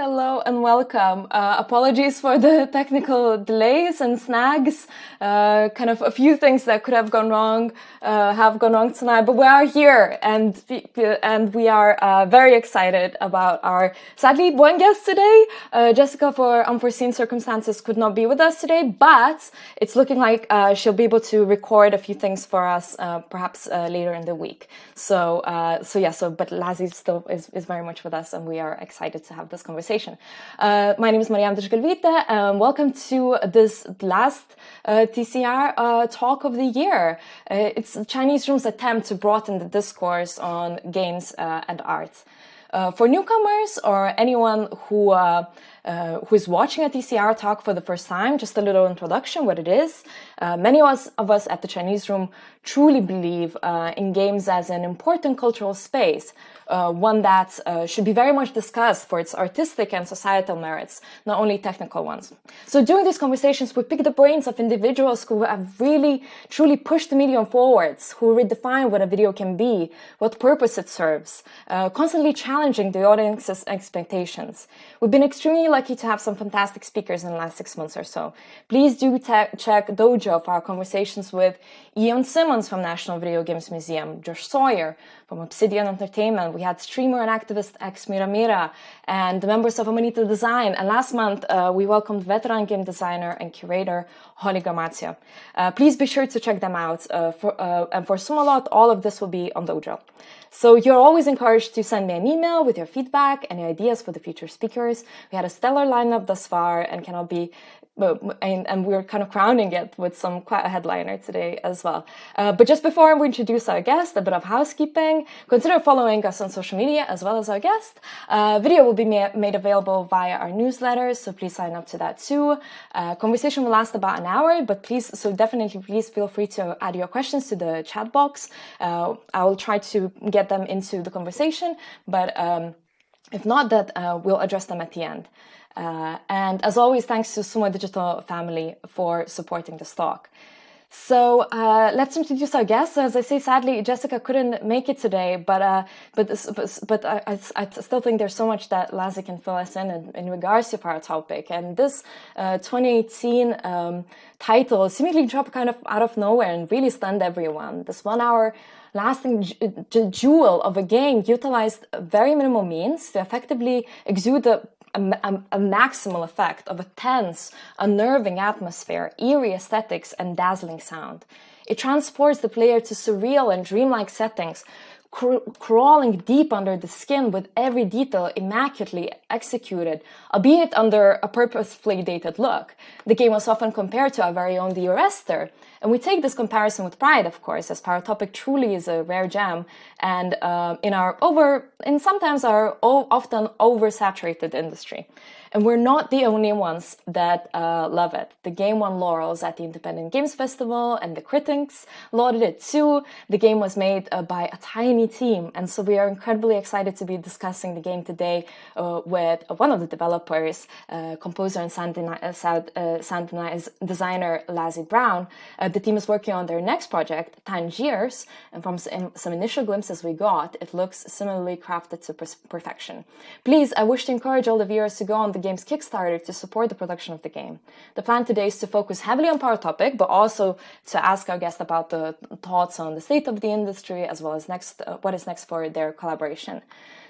Hello and welcome. Apologies for the technical delays and snags. Kind of a few things that could have gone wrong tonight, but we are here and we are very excited about our sadly one guest today. Jessica, for unforeseen circumstances, could not be with us today, but it's looking like she'll be able to record a few things for us, perhaps later in the week. But Lazzie still is very much with us, and we are excited to have this conversation. My name is Mariam Deshgalvite, and welcome to this last TCR talk of the year. It's Chinese Room's attempt to broaden the discourse on games and art. For newcomers or anyone who is watching a TCR talk for the first time, just a little introduction, what it is. Many of us at the Chinese Room truly believe in games as an important cultural space, one that should be very much discussed for its artistic and societal merits, not only technical ones. So during these conversations, we pick the brains of individuals who have really, truly pushed the medium forwards, who redefine what a video can be, what purpose it serves, constantly challenging the audience's expectations. We've been extremely lucky to have some fantastic speakers in the last 6 months or so. Please do check Dojo for our conversations with Ian Simmons from National Video Games Museum, Josh Sawyer from Obsidian Entertainment. We had streamer and activist X Mira Mira and the members of Amanita Design. And last month, we welcomed veteran game designer and curator Holly Gramazio. Please be sure to check them out. And for Sumalot, all of this will be on Dojo. So you're always encouraged to send me an email with your feedback, any ideas for the future speakers. We had a stellar lineup thus far and cannot be and we're kind of crowning it with quite a headliner today as well. But just before we introduce our guest, a bit of housekeeping. Consider following us on social media as well as our guest. Video will be made available via our newsletters, so please sign up to that too. Conversation will last about an hour, but please feel free to add your questions to the chat box. I will try to get them into the conversation, but if not, we'll address them at the end. And as always, thanks to Sumo Digital family for supporting this talk. So let's introduce our guest. As I say, sadly, Jessica couldn't make it today, but I still think there's so much that Lazzie can fill us in regards to Paratopic. And this 2018 title seemingly dropped kind of out of nowhere and really stunned everyone. This 1 hour lasting jewel of a game utilized very minimal means to effectively exude a maximal effect of a tense, unnerving atmosphere, eerie aesthetics, and dazzling sound. It transports the player to surreal and dreamlike settings, crawling deep under the skin with every detail immaculately executed, albeit under a purposefully dated look. The game was often compared to our very own The Arrestor, and we take this comparison with pride, of course, as Paratopic truly is a rare gem, and sometimes our often oversaturated industry. And we're not the only ones that love it. The game won laurels at the Independent Games Festival, and the critics lauded it too. The game was made by a tiny team, and so we are incredibly excited to be discussing the game today with one of the developers, composer and sound designer Lazzie Brown. The team is working on their next project, Tangiers, and from some initial glimpses we got, it looks similarly crafted to perfection. Please, I wish to encourage all the viewers to go on the game's Kickstarter to support the production of the game. The plan today is to focus heavily on Paratopic, but also to ask our guest about the thoughts on the state of the industry, as well as what is next for their collaboration.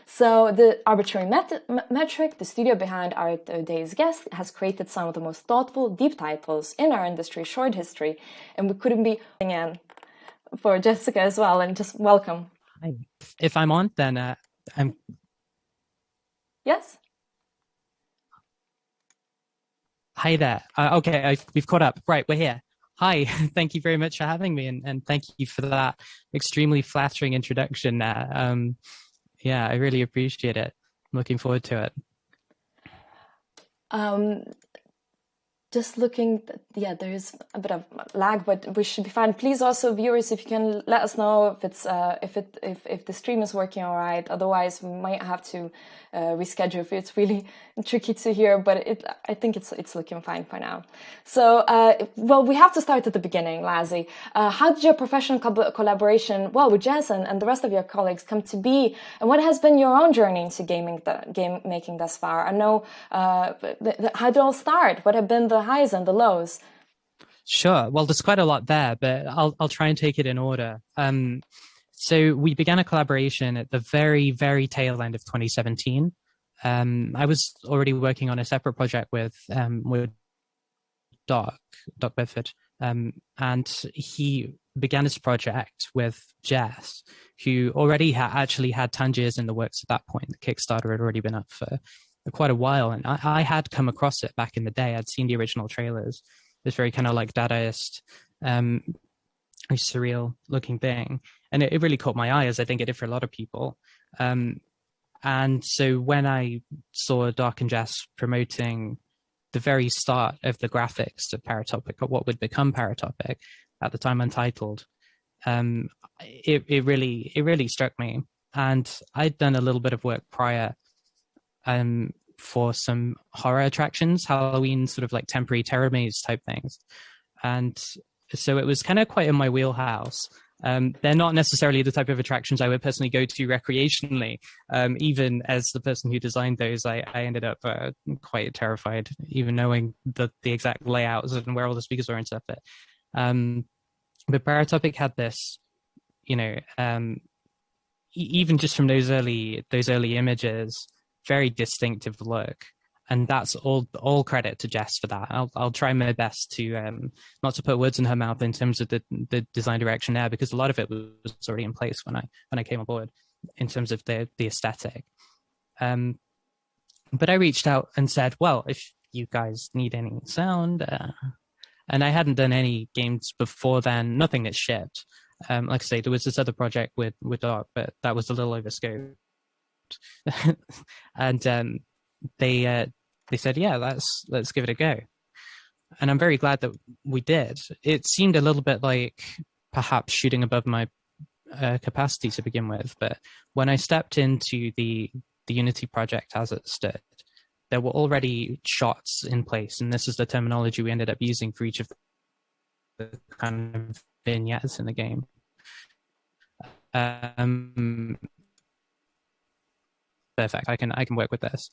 So the arbitrary metric, the studio behind our today's guest, has created some of the most thoughtful, deep titles in our industry's short history, and we couldn't be in for Jessica as well, and just welcome. Hi. If I'm on, then I'm... Yes? Hi there. Okay, we've caught up. Right, we're here. Hi, thank you very much for having me, and thank you for that extremely flattering introduction. Yeah, I really appreciate it. I'm looking forward to it. just looking, yeah, there's a bit of lag, but we should be fine. Please also, viewers, if you can let us know if it's if the stream is working all right. Otherwise, we might have to reschedule if it's really tricky to hear. But I think it's looking fine for now. So, well, we have to start at the beginning, Lazzie. How did your professional collaboration, well, with Jess and the rest of your colleagues come to be, and what has been your own journey into game making thus far? I know how did it all start? What have been the highs and the lows? Sure. Well, there's quite a lot there, but I'll try and take it in order. So we began a collaboration at the very, very tail end of 2017. I was already working on a separate project with Doc Bedford, and he began this project with Jess, who already actually had Tangiers in the works at that point. The Kickstarter had already been up for quite a while, and I had come across it back in the day. I'd seen the original trailers. This very kind of like Dadaist, very surreal looking thing, and it really caught my eye, as I think it did for a lot of people. And so when I saw Doc and Jess promoting the very start of the graphics of Paratopic, or what would become Paratopic, at the time Untitled, it really struck me. And I'd done a little bit of work prior for some horror attractions, Halloween sort of like temporary terror maze type things. And so it was kind of quite in my wheelhouse. They're not necessarily the type of attractions I would personally go to recreationally. Even as the person who designed those, I ended up quite terrified, even knowing the exact layouts and where all the speakers were and stuff. But Paratopic had this, even just from those early images, very distinctive look. And that's all credit to Jess for that. I'll try my best to not to put words in her mouth in terms of the design direction there, because a lot of it was already in place when I came aboard in terms of the aesthetic. But I reached out and said, well, if you guys need any sound, and I hadn't done any games before then, nothing that shipped. Like I say, there was this other project with Doc, but that was a little over scope. And they said, yeah, let's give it a go. And I'm very glad that we did. It seemed a little bit like perhaps shooting above my capacity to begin with, but when I stepped into the Unity project as it stood, there were already shots in place, and this is the terminology we ended up using for each of the kind of vignettes in the game. Perfect. I can work with this.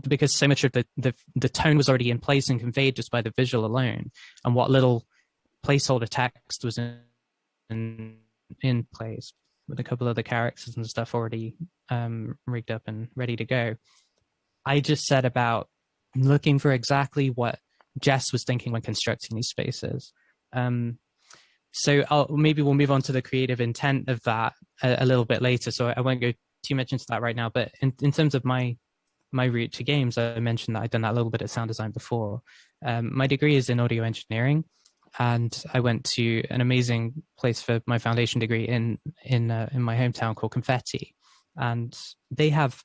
Because so much of the tone was already in place and conveyed just by the visual alone, and what little placeholder text was in place with a couple of the characters and stuff already rigged up and ready to go. I just set about looking for exactly what Jess was thinking when constructing these spaces. So maybe we'll move on to the creative intent of that a little bit later. So I won't go too much into that right now. But in terms of my route to games, I mentioned that I'd done that a little bit of sound design before. My degree is in audio engineering, and I went to an amazing place for my foundation degree in my hometown called Confetti, and they have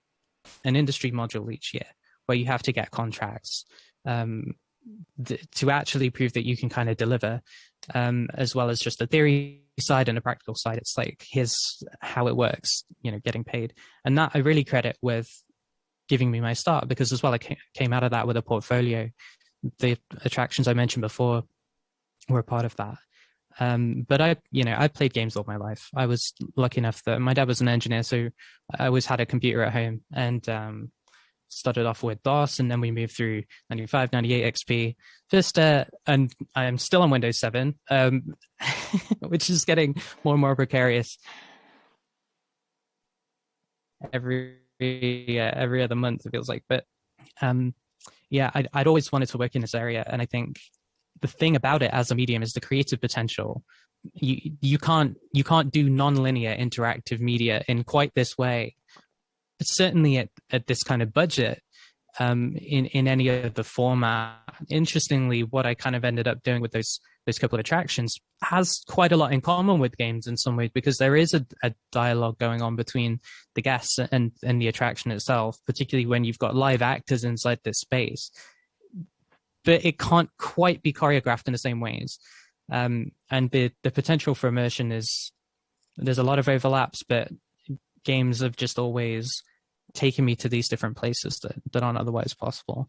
an industry module each year where you have to get contracts to actually prove that you can kind of deliver, as well as just the theory side and the practical side. It's like, here's how it works, getting paid. And that I really credit with giving me my start, because as well, I came out of that with a portfolio. The attractions I mentioned before were a part of that. But I played games all my life. I was lucky enough that my dad was an engineer, so I always had a computer at home, and started off with DOS, and then we moved through 95, 98 XP, Vista, and I am still on Windows 7, which is getting more and more precarious every other month, it feels like. But I'd always wanted to work in this area, and I think the thing about it as a medium is the creative potential. You can't do non-linear interactive media in quite this way. But certainly at this kind of budget, in any other format. Interestingly, what I kind of ended up doing with those couple of attractions has quite a lot in common with games in some ways, because there is a dialogue going on between the guests and the attraction itself, particularly when you've got live actors inside this space. but it can't quite be choreographed in the same ways. And the potential for immersion there's a lot of overlaps, but games have just always taken me to these different places that aren't otherwise possible.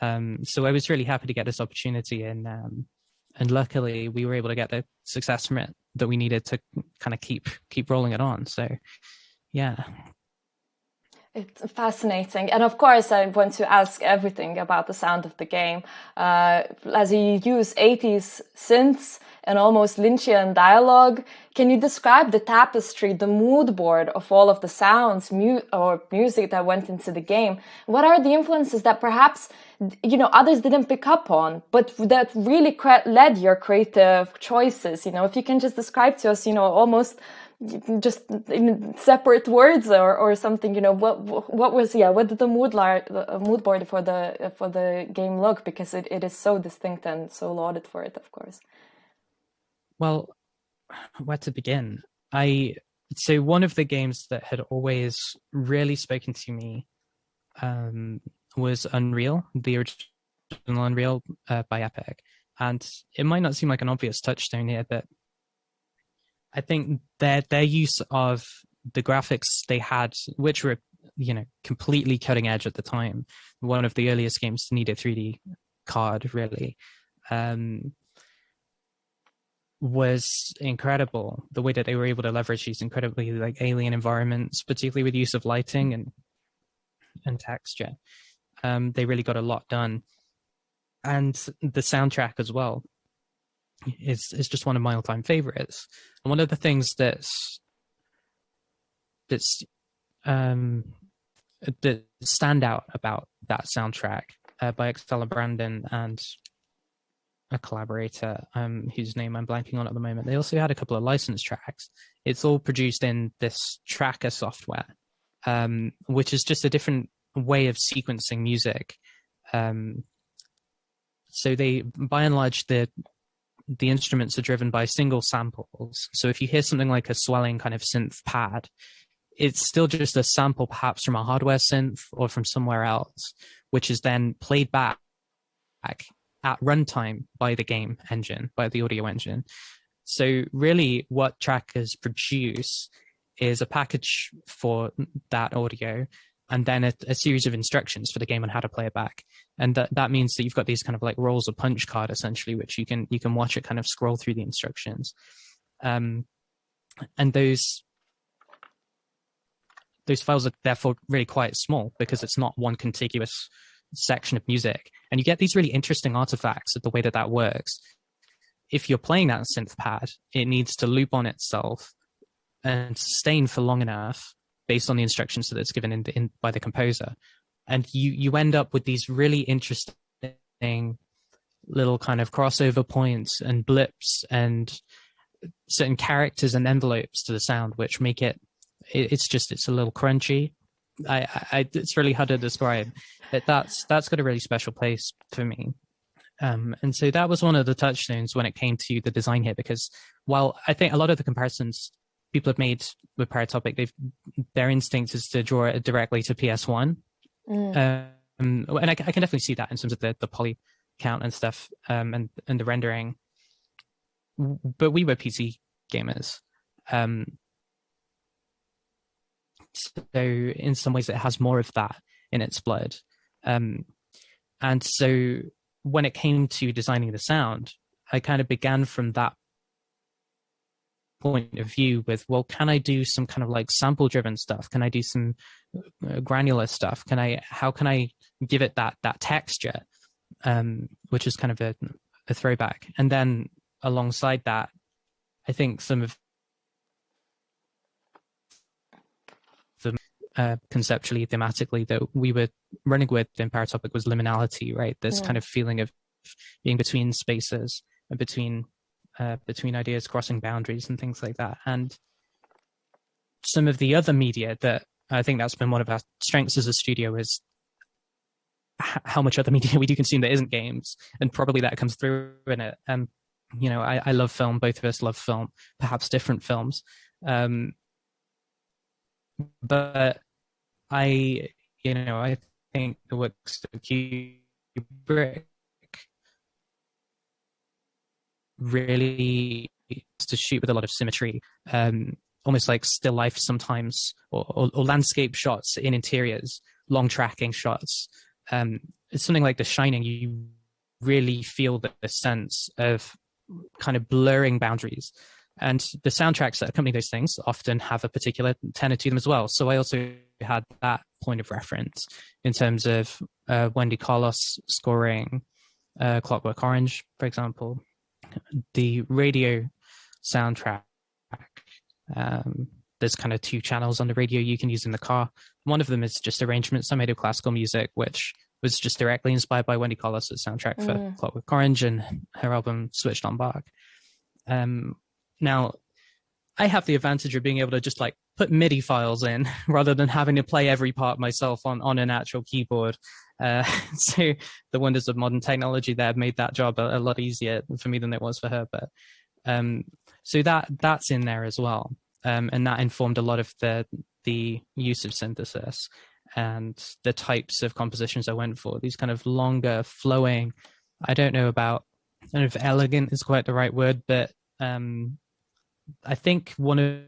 So I was really happy to get this opportunity, and luckily we were able to get the success from it that we needed to kind of keep rolling it on. So yeah. It's fascinating. And of course, I want to ask everything about the sound of the game. As you use 80s synths and almost Lynchian dialogue, can you describe the tapestry, the mood board of all of the sounds or music that went into the game? What are the influences that perhaps, others didn't pick up on, but that really led your creative choices? If you can just describe to us, almost just in separate words or something, what did the mood board for the game look, because it is so distinct and so lauded for it, of course. Well, where to begin? So one of the games that had always really spoken to me was Unreal, the original Unreal by Epic. And it might not seem like an obvious touchstone here, but I think their use of the graphics they had, which were, completely cutting edge at the time, one of the earliest games to need a 3D card, really, was incredible. The way that they were able to leverage these incredibly alien environments, particularly with use of lighting and texture. They really got a lot done. And the soundtrack as well is just one of my all-time favorites. And one of the things that stand out about that soundtrack by Excella Brandon and a collaborator whose name I'm blanking on at the moment, they also had a couple of licensed tracks. It's all produced in this tracker software, which is just a different way of sequencing music. So they, by and large, the instruments are driven by single samples. So if you hear something like a swelling kind of synth pad, it's still just a sample perhaps from a hardware synth or from somewhere else, which is then played back at runtime by the game engine, by the audio engine. So really what trackers produce is a package for that audio, and then a series of instructions for the game on how to play it back. And that means that you've got these kind of rolls of punch card, essentially, which you can watch it kind of scroll through the instructions. And those files are therefore really quite small because it's not one contiguous section of music. And you get these really interesting artifacts of the way that works. If you're playing that synth pad, it needs to loop on itself and sustain for long enough based on the instructions that it's given in by the composer. And you end up with these really interesting little kind of crossover points and blips and certain characters and envelopes to the sound, which make it's a little crunchy. It's really hard to describe, but that's got a really special place for me. And so that was one of the touchstones when it came to the design here, because while I think a lot of the comparisons people have made with Paratopic, their instinct is to draw it directly to PS1. And I can definitely see that in terms of the poly count and stuff, and the rendering. But we were PC gamers. So in some ways it has more of that in its blood. And so when it came to designing the sound, I kind of began from that point of view with, well, can I do some kind of sample driven stuff? Can I do some granular stuff? How can I give it that texture, which is kind of a throwback? And then alongside that, I think some of the conceptually, thematically, that we were running with in Paratopic was liminality, right? This kind of feeling of being between spaces and between ideas, crossing boundaries and things like that. And some of the other media that I think that's been one of our strengths as a studio is how much other media we do consume that isn't games, and probably that comes through in it. I love film. Both of us love film, perhaps different films. But I think the works of Kubrick really to shoot with a lot of symmetry, almost like still life sometimes, or landscape shots in interiors, long tracking shots. It's something like The Shining. You really feel the sense of kind of blurring boundaries. And the soundtracks that accompany those things often have a particular tenor to them as well. So I also had that point of reference in terms of Wendy Carlos scoring Clockwork Orange, for example. The radio soundtrack, there's kind of two channels on the radio you can use in the car. One of them is just arrangements I made of classical music, which was just directly inspired by Wendy Carlos' soundtrack for Clockwork Orange and her album Switched on Bach. Now, I have the advantage of being able to just like put MIDI files in rather than having to play every part myself on an actual keyboard. So the wonders of modern technology there made that job a lot easier for me than it was for her. But so that's in there as well, and that informed a lot of the use of synthesis and the types of compositions I went for. These kind of longer, flowing. I don't know if elegant is quite the right word, but I think one of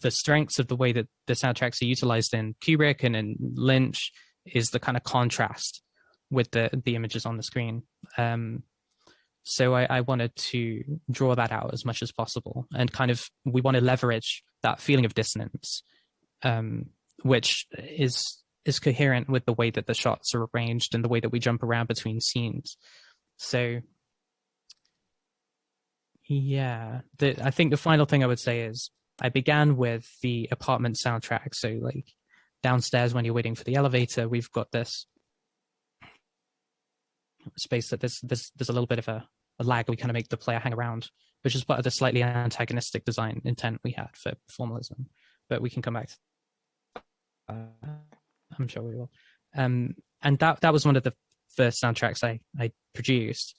the strengths of the way that the soundtracks are utilized in Kubrick and in Lynch is the kind of contrast with the images on the screen. So I wanted to draw that out as much as possible, and kind of we want to leverage that feeling of dissonance, which is coherent with the way that the shots are arranged and the way that we jump around between scenes. So yeah, I think the final thing I would say is I began with the apartment soundtrack. So like downstairs when you're waiting for the elevator, we've got this space that there's a little bit of a lag. We kind of make the player hang around, which is part of the slightly antagonistic design intent we had for formalism. But we can come back to I'm sure we will. And that was one of the first soundtracks I produced.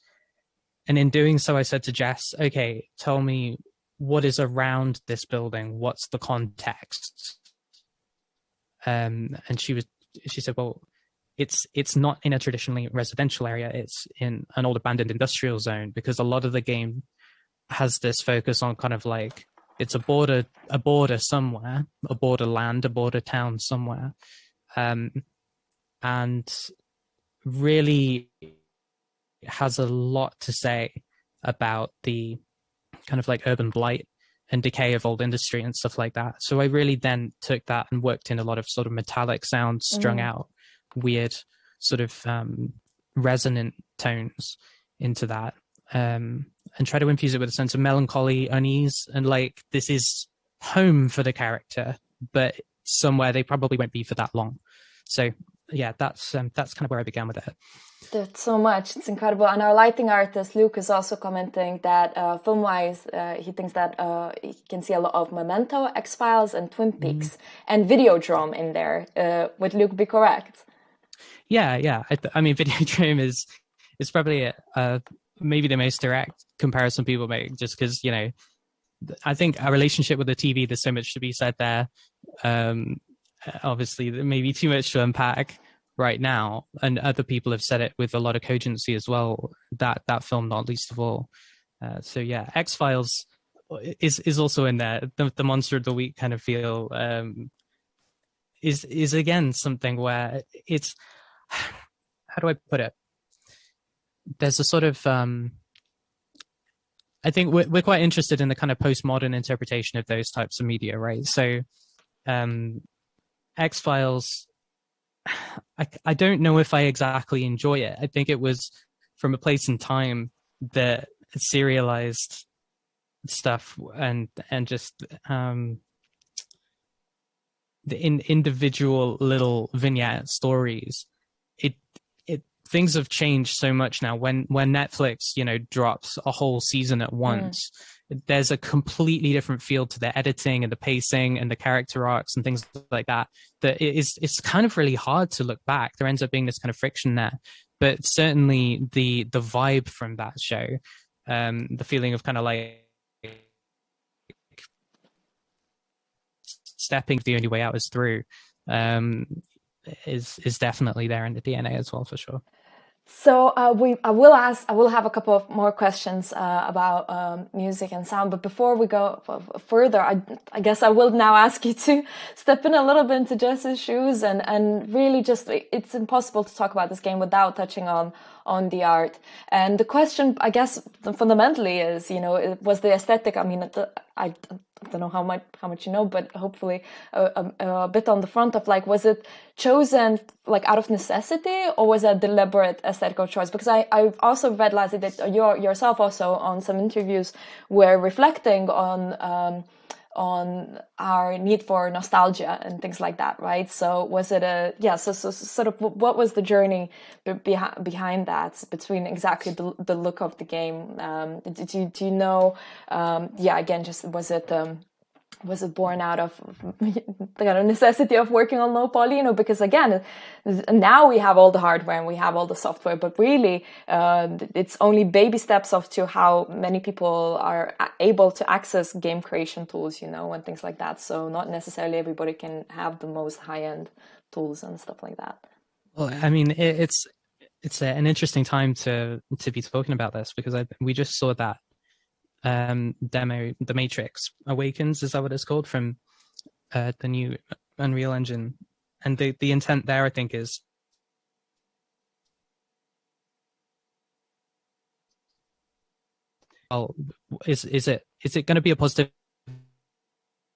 And in doing so, I said to Jess, okay, tell me what is around this building. What's the context? And she said, well, it's not in a traditionally residential area. It's in an old abandoned industrial zone, because a lot of the game has this focus on kind of like, it's a border somewhere, a borderland, a border town somewhere. And really has a lot to say about the kind of like urban blight and decay of old industry and stuff like that. So I really then took that and worked in a lot of sort of metallic sounds strung out, weird sort of resonant tones into that, and try to infuse it with a sense of melancholy, unease, and like this is home for the character, but somewhere they probably won't be for that long. So yeah, that's kind of where I began with it. That's so much. It's incredible. And our lighting artist, Luke, is also commenting that film-wise, he thinks that he can see a lot of Memento, X-Files, and Twin Peaks, and Videodrome in there. Would Luke be correct? Yeah. I mean, Videodrome is probably maybe the most direct comparison people make, just because, you know, I think our relationship with the TV, there's so much to be said there. Obviously, there may be too much to unpack right now, and other people have said it with a lot of cogency as well, that film not least of all. So yeah, X-Files is also in there. The monster of the week kind of feel is again something where it's, how do I put it, there's a sort of I think we're quite interested in the kind of postmodern interpretation of those types of media, right? So X-Files, I don't know if I exactly enjoy it. I think it was from a place in time that serialized stuff and just the individual little vignette stories. Things have changed so much now. When Netflix, you know, drops a whole season at once, there's a completely different feel to the editing and the pacing and the character arcs and things like that. It's kind of really hard to look back. There ends up being this kind of friction there. But certainly the vibe from that show, the feeling of kind of like stepping the only way out is through, is definitely there in the DNA as well, for sure. So I will have a couple of more questions about music and sound. But before we go further, I guess I will now ask you to step in a little bit into Jess's shoes and really just, it's impossible to talk about this game without touching on the art. And the question, I guess, fundamentally is, was the aesthetic. I mean, I don't know how much you know, but hopefully a bit on the front of, like, was it chosen like out of necessity, or was it a deliberate aesthetical choice? Because I've also read, Lazzie, that yourself also on some interviews were reflecting on our need for nostalgia and things like that, right? So was it so sort of what was the journey behind that, between exactly the look of the game? Do you know? Again, just was it born out of the kind of necessity of working on low poly? Because again, now we have all the hardware and we have all the software, but really it's only baby steps up to how many people are able to access game creation tools, and things like that. So not necessarily everybody can have the most high-end tools and stuff like that. Well, I mean, it's an interesting time to be talking about this, because we just saw that demo, The Matrix Awakens, is that what it's called, from the new Unreal Engine, and the intent there, I think, is is it going to be a positive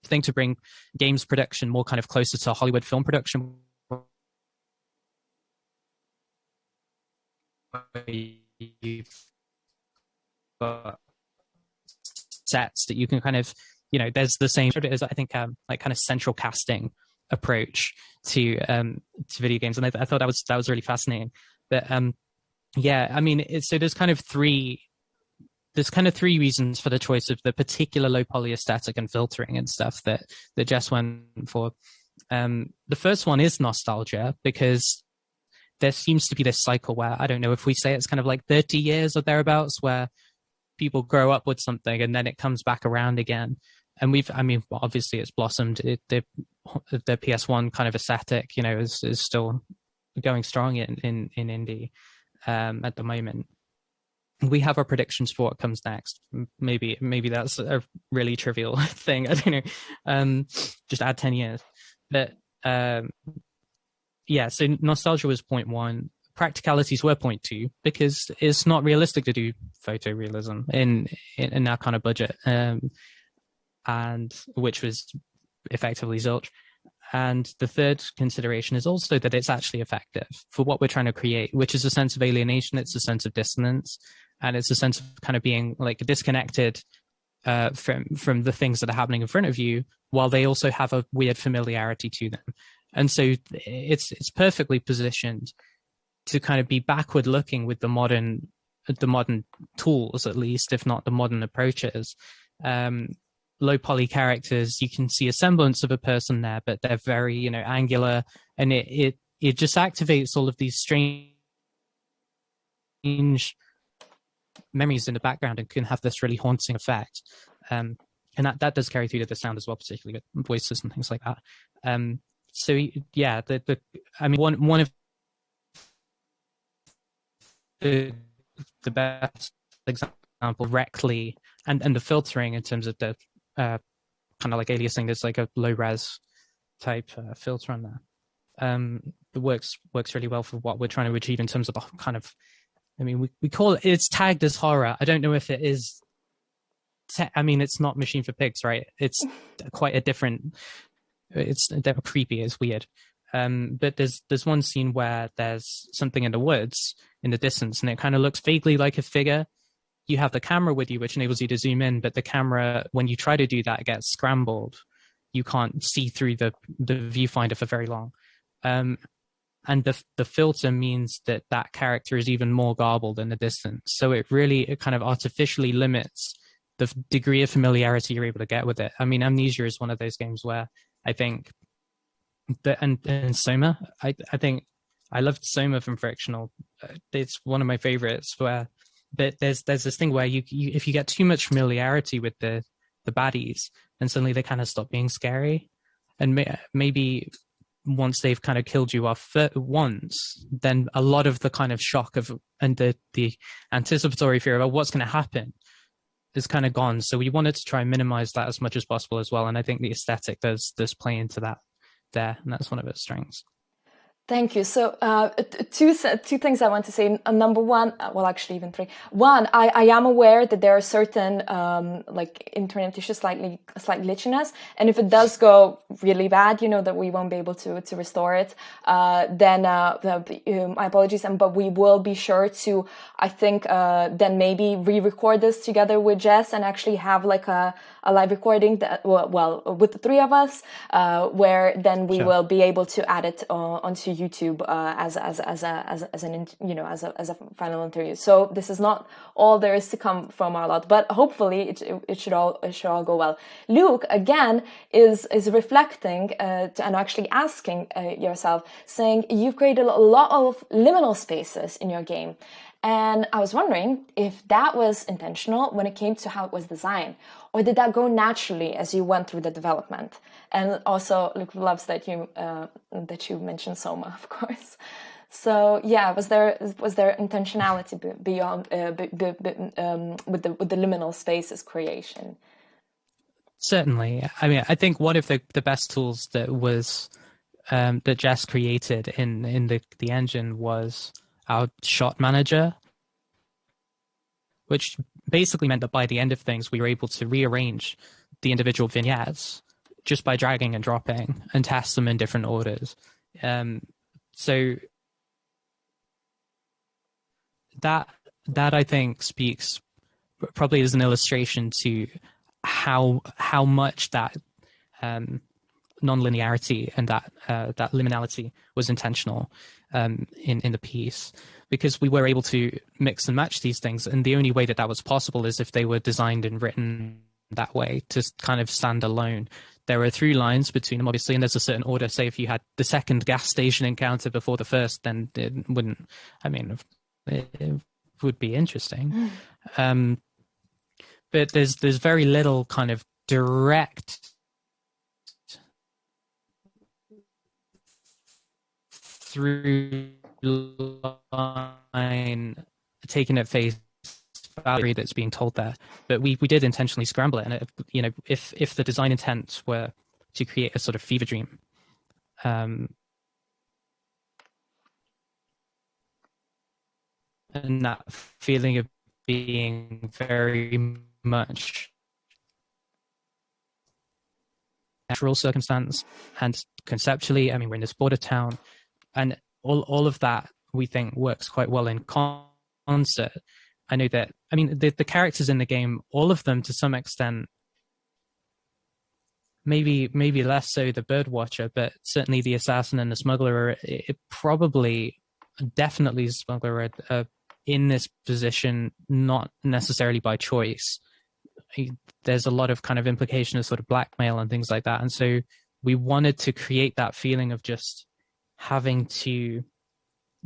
thing to bring games production more kind of closer to Hollywood film production? You've got sets that you can kind of, there's the same, I think, like kind of central casting approach to video games, and I thought that was really fascinating. But I mean, so there's kind of three reasons for the choice of the particular low poly aesthetic and filtering and stuff that Jess went for. The first one is nostalgia, because there seems to be this cycle where, I don't know if we say it's kind of like 30 years or thereabouts, where people grow up with something and then it comes back around again. And obviously it's blossomed. The PS1 kind of aesthetic, is still going strong in indie at the moment. We have our predictions for what comes next. Maybe that's a really trivial thing. I don't know. Just add 10 years. But so nostalgia was point one. Practicalities were point two, because it's not realistic to do photorealism in that kind of budget, and which was effectively zilch. And the third consideration is also that it's actually effective for what we're trying to create, which is a sense of alienation. It's a sense of dissonance, and it's a sense of kind of being like disconnected from the things that are happening in front of you, while they also have a weird familiarity to them. And so it's perfectly positioned to kind of be backward looking with the modern tools, at least, if not the modern approaches. Low poly characters, you can see a semblance of a person there, but they're very, angular, and it just activates all of these strange memories in the background and can have this really haunting effect. And that does carry through to the sound as well, particularly with voices and things like that. One of the best example, Rectly, and the filtering in terms of the kind of like aliasing. There's like a low res type filter on there. It works really well for what we're trying to achieve in terms of the kind of, we call it's tagged as horror. I don't know if it is. It's not Machine for Pigs, right? It's quite a different. It's creepy. It's weird. But there's one scene where there's something in the woods in the distance, and it kind of looks vaguely like a figure. You have the camera with you, which enables you to zoom in, but the camera, when you try to do that, gets scrambled. You can't see through the viewfinder for very long. And the filter means that character is even more garbled in the distance. So it kind of artificially limits the degree of familiarity you're able to get with it. Amnesia is one of those games where I think and Soma, I think I loved Soma from Frictional. It's one of my favorites. But there's this thing where you if you get too much familiarity with the baddies, and suddenly they kind of stop being scary. And maybe once they've kind of killed you off once, then a lot of the kind of shock of and the anticipatory fear about what's going to happen is kind of gone. So we wanted to try and minimize that as much as possible as well. And I think the aesthetic does play into that there, and that's one of its strengths. Thank you. So two things I want to say. Number one, well, actually even three. One, I am aware that there are certain like internet issues, slight glitchiness, and if it does go really bad, that we won't be able to restore it. Then my apologies, but we will be sure to, I think, then maybe re-record this together with Jess and actually have like a live recording that with the three of us, where then we will be able to add it onto YouTube as a final interview. So this is not all there is to come from our lot, but hopefully it should all go well. Luke again is reflecting and actually asking yourself, saying you've created a lot of liminal spaces in your game. And I was wondering if that was intentional when it came to how it was designed, or did that go naturally as you went through the development? And also, Luke loves that you mentioned Soma, of course. So yeah, was there intentionality beyond with the liminal spaces creation? Certainly. I mean, I think one of the best tools that was that Jess created in the engine was our shot manager, which basically meant that by the end of things, we were able to rearrange the individual vignettes just by dragging and dropping and test them in different orders. So that I think speaks probably as an illustration to how much that non-linearity and that liminality was intentional in the piece, because we were able to mix and match these things, and the only way that was possible is if they were designed and written that way to kind of stand alone. There are through lines between them, obviously, and there's a certain order. Say if you had the second gas station encounter before the first, then it wouldn't, I mean, it would be interesting. But there's very little kind of direct through line taken at face value that's being told there, but we did intentionally scramble it. And if the design intent were to create a sort of fever dream, and that feeling of being very much natural circumstance, and conceptually, I mean, we're in this border town, and all of that we think works quite well in concert. I know that, I mean, the characters in the game, all of them to some extent, maybe less so the birdwatcher, but certainly the assassin and the smuggler, definitely the smuggler are in this position, not necessarily by choice. There's a lot of kind of implication of sort of blackmail and things like that. And so we wanted to create that feeling of just having to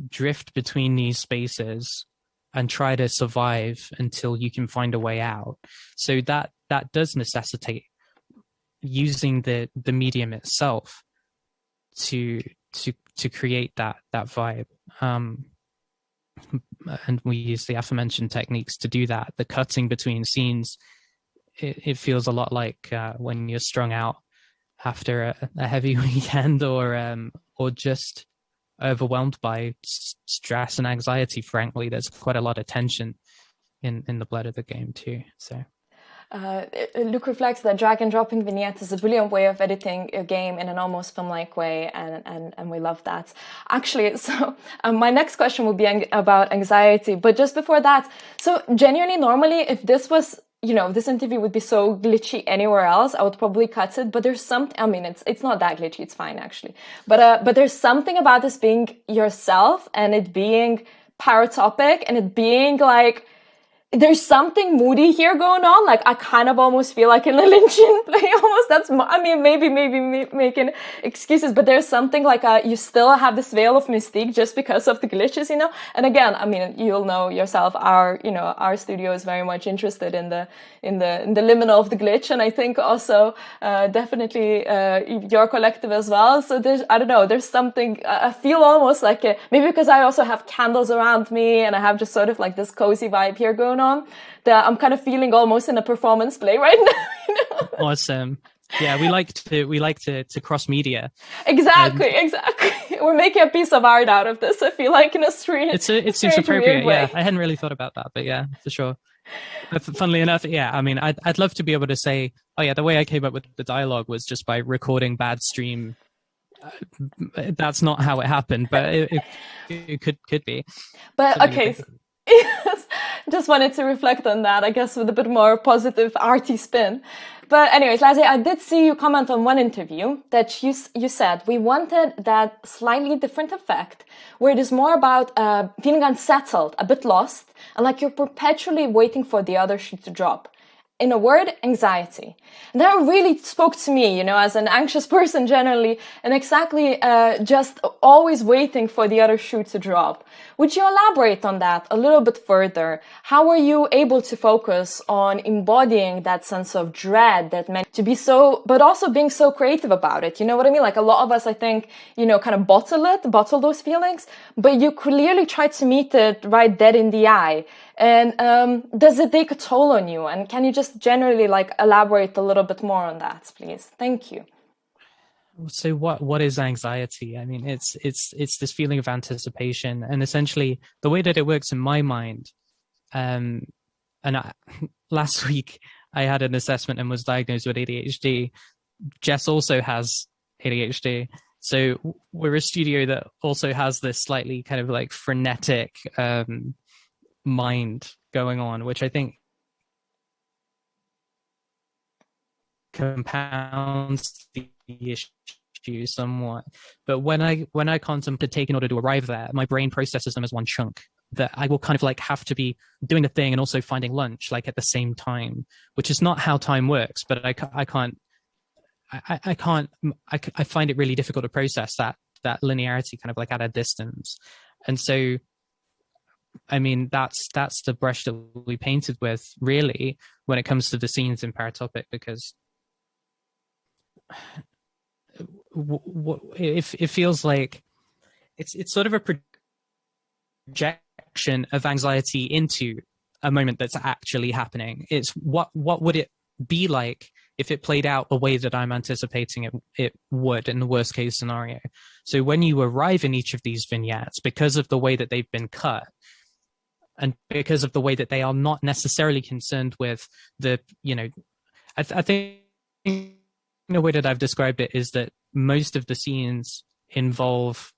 drift between these spaces and try to survive until you can find a way out. So that does necessitate using the medium itself to create that vibe. And we use the aforementioned techniques to do that. The cutting between scenes, it feels a lot like when you're strung out after a heavy weekend, or just overwhelmed by stress and anxiety. Frankly, there's quite a lot of tension in the blood of the game too. So Luke reflects that drag and dropping vignettes is a brilliant way of editing a game in an almost film-like way, and we love that. Actually, so my next question will be about anxiety, but just before that, so genuinely, normally, if this was, this interview would be so glitchy anywhere else, I would probably cut it, but there's something, I mean, it's not that glitchy, it's fine actually, but there's something about this being yourself, and it being paratopic, and it being like, there's something moody here going on. Like, I kind of almost feel like in a Lynchian play almost. I mean, maybe making excuses, but there's something like, you still have this veil of mystique just because of the glitches, you know? And again, I mean, you'll know yourself, our studio is very much interested in the liminal of the glitch. And I think also, definitely, your collective as well. So I don't know, there's something, I feel almost like, maybe because I also have candles around me and I have just sort of like this cozy vibe here going on, that I'm kind of feeling almost in a performance play right now. You know? Awesome. Yeah, we like to cross media. Exactly. We're making a piece of art out of this. I feel like in a strange, it seems appropriate. Yeah, I hadn't really thought about that, but yeah, for sure. But funnily enough, yeah, I mean, I'd love to be able to say, oh yeah, the way I came up with the dialogue was just by recording bad stream. That's not how it happened, but it could be. But okay. Yes, just wanted to reflect on that, I guess, with a bit more positive arty spin. But anyways, Lazzie, I did see you comment on one interview that you said we wanted that slightly different effect, where it is more about feeling unsettled, a bit lost, and like you're perpetually waiting for the other shoe to drop. In a word, anxiety. And that really spoke to me, you know, as an anxious person generally, and exactly just always waiting for the other shoe to drop. Would you elaborate on that a little bit further? How were you able to focus on embodying that sense of dread that meant to be so, but also being so creative about it? You know what I mean? Like a lot of us, I think, you know, kind of bottle those feelings, but you clearly try to meet it right dead in the eye. And does it take a toll on you? And can you just generally like elaborate a little bit more on that, please? Thank you. So what is anxiety? I mean, it's this feeling of anticipation, and essentially the way that it works in my mind. Last week I had an assessment and was diagnosed with ADHD. Jess also has ADHD. So we're a studio that also has this slightly kind of like frenetic mind going on, which I think compounds the issue somewhat. But when I contemplate take in order to arrive there, my brain processes them as one chunk, that I will kind of like have to be doing a thing and also finding lunch like at the same time, which is not how time works. But I find it really difficult to process that linearity kind of like at a distance. And so, I mean, that's the brush that we painted with really when it comes to the scenes in Paratopic, because it feels like it's sort of a projection of anxiety into a moment that's actually happening. It's what would it be like if it played out the way that I'm anticipating it would in the worst case scenario. So when you arrive in each of these vignettes, because of the way that they've been cut, and because of the way that they are not necessarily concerned with the, you know, I think the way that I've described it is that most of the scenes involve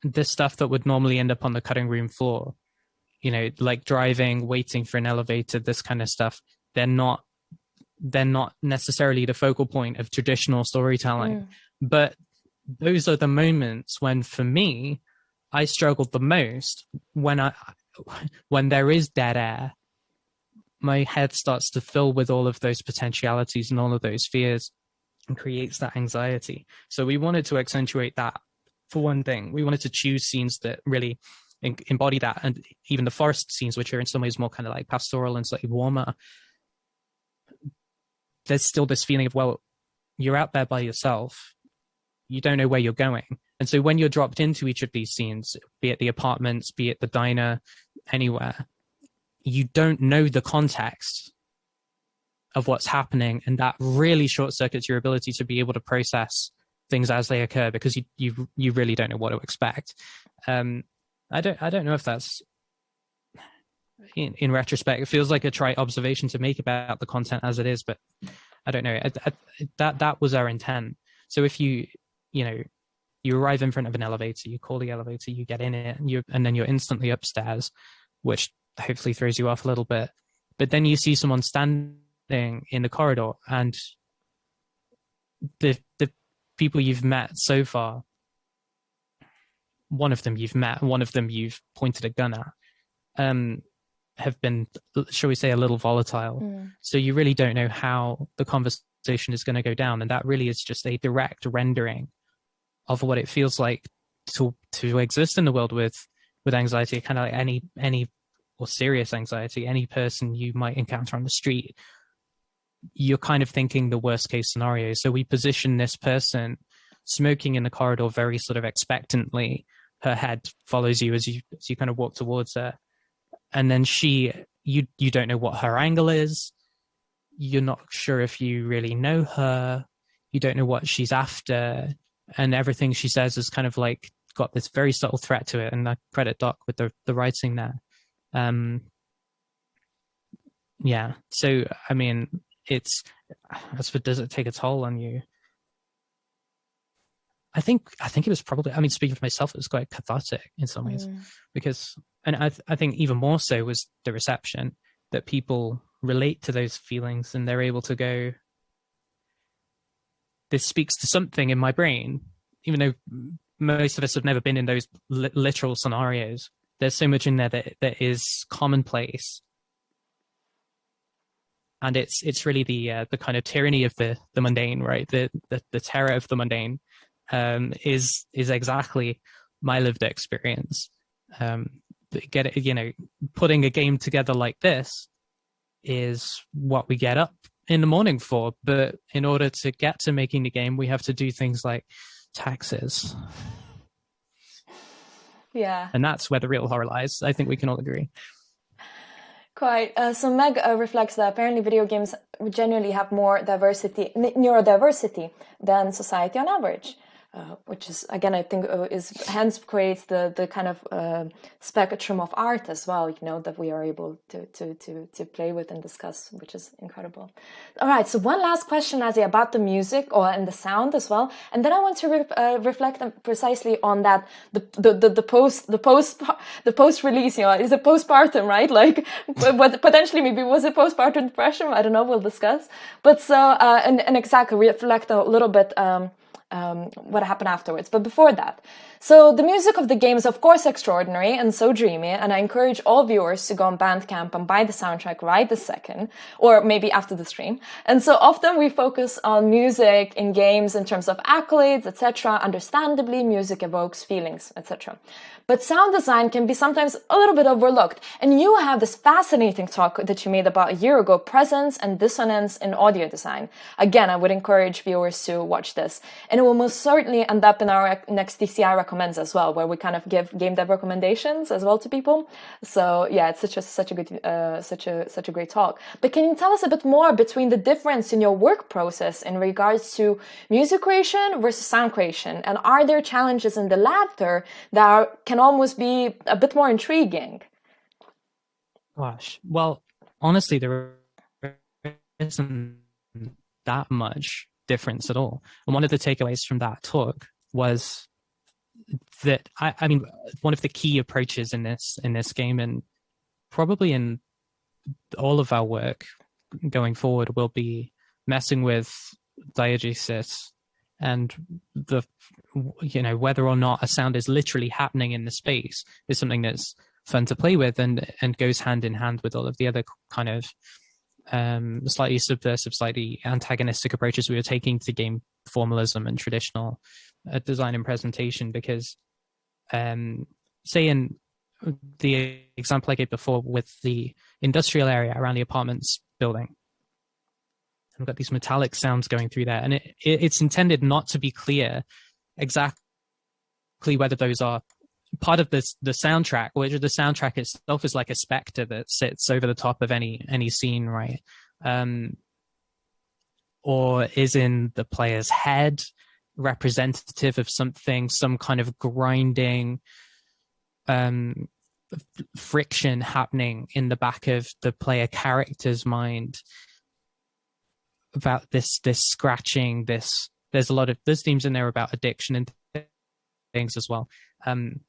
the stuff that would normally end up on the cutting room floor, you know, like driving, waiting for an elevator, this kind of stuff. They're not necessarily the focal point of traditional storytelling. But those are the moments when, for me, I struggled the most when there is dead air. My head starts to fill with all of those potentialities and all of those fears, and creates that anxiety. So we wanted to accentuate that. For one thing, we wanted to choose scenes that really embody that, and even the forest scenes, which are in some ways more kind of like pastoral and slightly warmer, there's still this feeling of, well, you're out there by yourself, you don't know where you're going. And so when you're dropped into each of these scenes, be it the apartments, be it the diner, anywhere, you don't know the context of what's happening, and that really short circuits your ability to be able to process things as they occur, because you really don't know what to expect. I don't know if that's, in retrospect, it feels like a trite observation to make about the content as it is, but I don't know. That was our intent. So if you arrive in front of an elevator, you call the elevator, you get in it, and then you're instantly upstairs, which hopefully throws you off a little bit. But then you see someone standing in the corridor, and the people you've met so far, one of them you've met, one of them you've pointed a gun at, have been, shall we say, a little volatile. So you really don't know how the conversation is going to go down. And that really is just a direct rendering of what it feels like to exist in the world with anxiety, kind of like any or serious anxiety, any person you might encounter on the street. You're kind of thinking the worst case scenario. So we position this person smoking in the corridor very sort of expectantly. Her head follows you as you kind of walk towards her. And then you don't know what her angle is. You're not sure if you really know her. You don't know what she's after. And everything she says is kind of like got this very subtle threat to it. And I credit Doc with the writing there. Yeah. So, I mean, does it take a toll on you? I think it was probably, I mean, speaking for myself, it was quite cathartic in some ways because, and I think even more so was the reception, that people relate to those feelings and they're able to go, this speaks to something in my brain, even though most of us have never been in those literal scenarios. There's so much in there that is commonplace. And it's really the kind of tyranny of the mundane, right? The terror of the mundane is exactly my lived experience. Putting a game together like this is what we get up in the morning for. But in order to get to making the game, we have to do things like taxes. Yeah. And that's where the real horror lies. I think we can all agree. Quite. So Meg reflects that apparently video games generally have more neurodiversity than society on average. Which is, again, I think hence creates the kind of spectrum of art as well, that we are able to play with and discuss, which is incredible. All right, so one last question, Lazzie, about the music and the sound as well, and then I want to reflect precisely on that the post release. Is it postpartum, right? Like, what potentially maybe was it postpartum depression? I don't know. We'll discuss. But so and exactly reflect a little bit. What happened afterwards. But before that, so the music of the game is of course extraordinary and so dreamy, and I encourage all viewers to go on Bandcamp and buy the soundtrack right this second, or maybe after the stream. And so often we focus on music in games in terms of accolades, etc. Understandably, music evokes feelings, etc. But sound design can be sometimes a little bit overlooked. And you have this fascinating talk that you made about a year ago, presence and dissonance in audio design. Again, I would encourage viewers to watch this. And it will most certainly end up in our next TCR Recommends as well, where we kind of give game dev recommendations as well to people. So yeah, it's such a great talk. But can you tell us a bit more between the difference in your work process in regards to music creation versus sound creation? And are there challenges in the latter that can almost be a bit more intriguing? Gosh, well, honestly, there isn't that much difference at all. And one of the takeaways from that talk was that I mean, one of the key approaches in this game, and probably in all of our work going forward, will be messing with diegesis and whether or not a sound is literally happening in the space is something that's fun to play with and goes hand in hand with all of the other kind of slightly subversive, slightly antagonistic approaches we were taking to game formalism and traditional design and presentation. Because say in the example I gave before with the industrial area around the apartments building, we've got these metallic sounds going through there, and it's intended not to be clear exactly whether those are part of the soundtrack, or the soundtrack itself is like a specter that sits over the top of any scene, right? Or is in the player's head representative of something, some kind of grinding friction happening in the back of the player character's mind about this scratching, there's a lot of there's themes in there about addiction and things as well.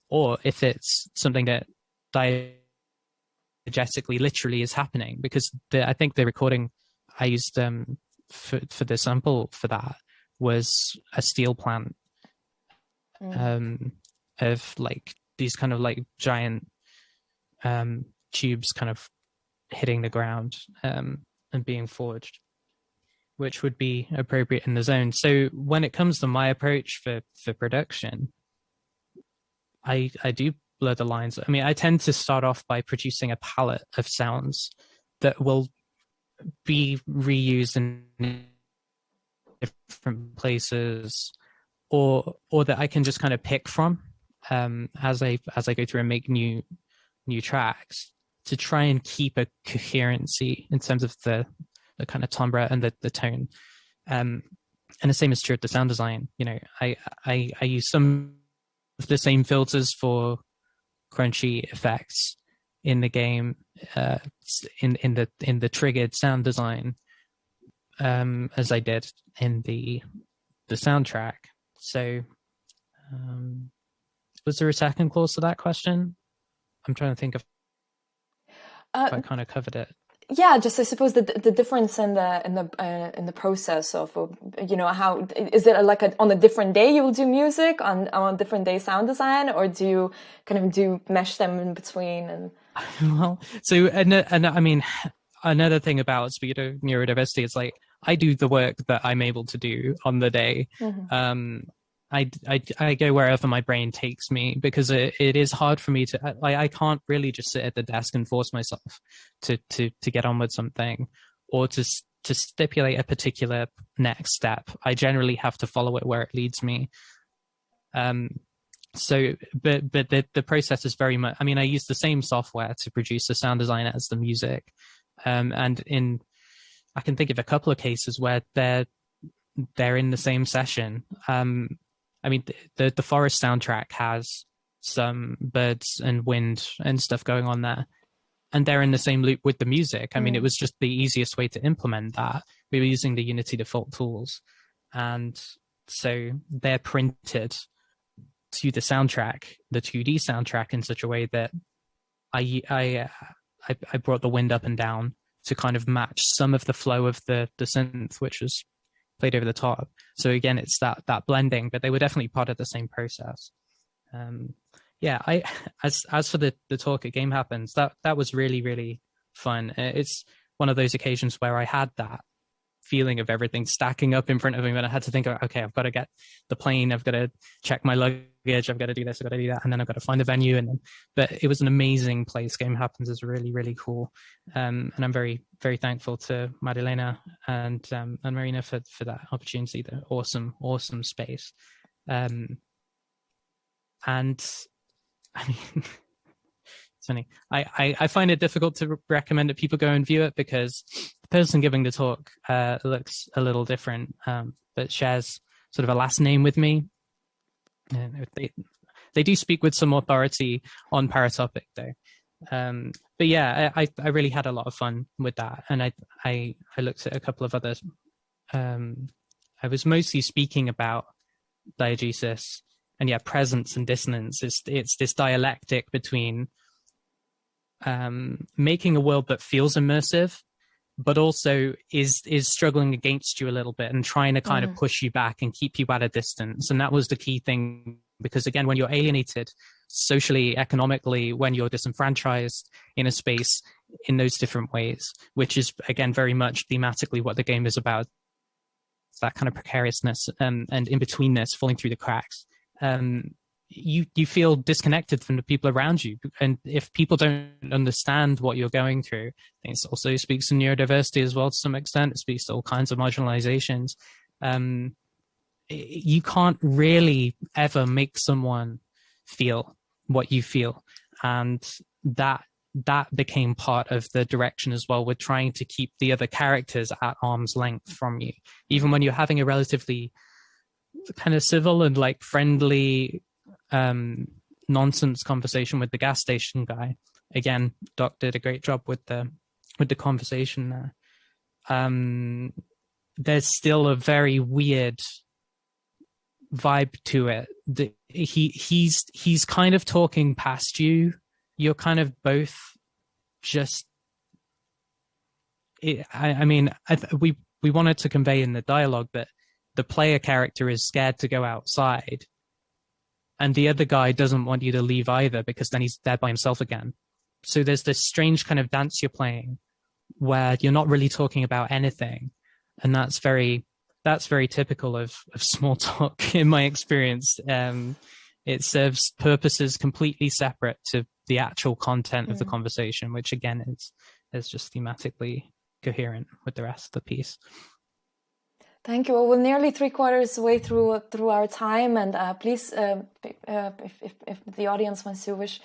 Or if it's something that diegetically literally is happening, because I think the recording I used for the sample for that was a steel plant of like these kind of like giant tubes kind of hitting the ground and being forged, which would be appropriate in the zone. So when it comes to my approach for production, I do blur the lines. I mean, I tend to start off by producing a palette of sounds that will be reused in different places, or that I can just kind of pick from as I go through and make new tracks, to try and keep a coherency in terms of the kind of timbre and the tone. And the same is true of the sound design. You know, I use some of the same filters for crunchy effects in the game, in the triggered sound design, as I did in the soundtrack. So, was there a second clause to that question? I'm trying to think if I kind of covered it. Yeah, just I suppose the difference in the process of, you know, how is it like on a different day you will do music, on a different day sound design, or do you kind of do mesh them in between? And well, so and I mean, another thing about speed of neurodiversity is like I do the work that I'm able to do on the day. Mm-hmm. I go wherever my brain takes me, because it is hard for me to, I can't really just sit at the desk and force myself to get on with something, or to stipulate a particular next step. I generally have to follow it where it leads me. So, but the process is very much, I mean, I use the same software to produce the sound design as the music. And I can think of a couple of cases where they're in the same session. I mean, the forest soundtrack has some birds and wind and stuff going on there, and they're in the same loop with the music. I mean, it was just the easiest way to implement that. We were using the Unity default tools, and so they're printed to the soundtrack, the 2D soundtrack, in such a way that I brought the wind up and down to kind of match some of the flow of the synth, which was played over the top. So again, it's that blending, but they were definitely part of the same process. Yeah, as for the talk at Game Happens, that was really, really fun. It's one of those occasions where I had that feeling of everything stacking up in front of me, and I had to think, okay, I've got to get the plane, I've got to check my luggage, I've got to do this, I've got to do that, and then I've got to find a venue. But it was an amazing place. Game Happens is really, really cool, and I'm very, very thankful to Marilena and Marina for that opportunity. The awesome space, and I mean, it's funny. I find it difficult to recommend that people go and view it, because the person giving the talk looks a little different, but shares sort of a last name with me. And they do speak with some authority on Paratopic, though. But yeah, I really had a lot of fun with that, and I looked at a couple of others. I was mostly speaking about diegesis, and yeah, presence and dissonance. It's this dialectic between making a world that feels immersive, but also is struggling against you a little bit and trying to kind of push you back and keep you at a distance. And that was the key thing, because again, when you're alienated socially, economically, when you're disenfranchised in a space in those different ways, which is again very much thematically what the game is about, it's that kind of precariousness and in-betweenness, falling through the cracks. You feel disconnected from the people around you, and if people don't understand what you're going through, I think it also speaks to neurodiversity as well to some extent. It speaks to all kinds of marginalizations. You can't really ever make someone feel what you feel, and that became part of the direction as well. We're trying to keep the other characters at arm's length from you, even when you're having a relatively kind of civil and like friendly nonsense conversation with the gas station guy. Again, Doc did a great job with the conversation there. There's still a very weird vibe to it. He's kind of talking past you. You're kind of both just. We wanted to convey in the dialogue that the player character is scared to go outside, and the other guy doesn't want you to leave either, because then he's there by himself again. so there's this strange kind of dance you're playing where you're not really talking about anything, and that's very typical of small talk in my experience. It serves purposes completely separate to the actual content of the conversation, which again is just thematically coherent with the rest of the piece. Thank you. Well, we're nearly 3/4 way through our time, and please, if the audience wishes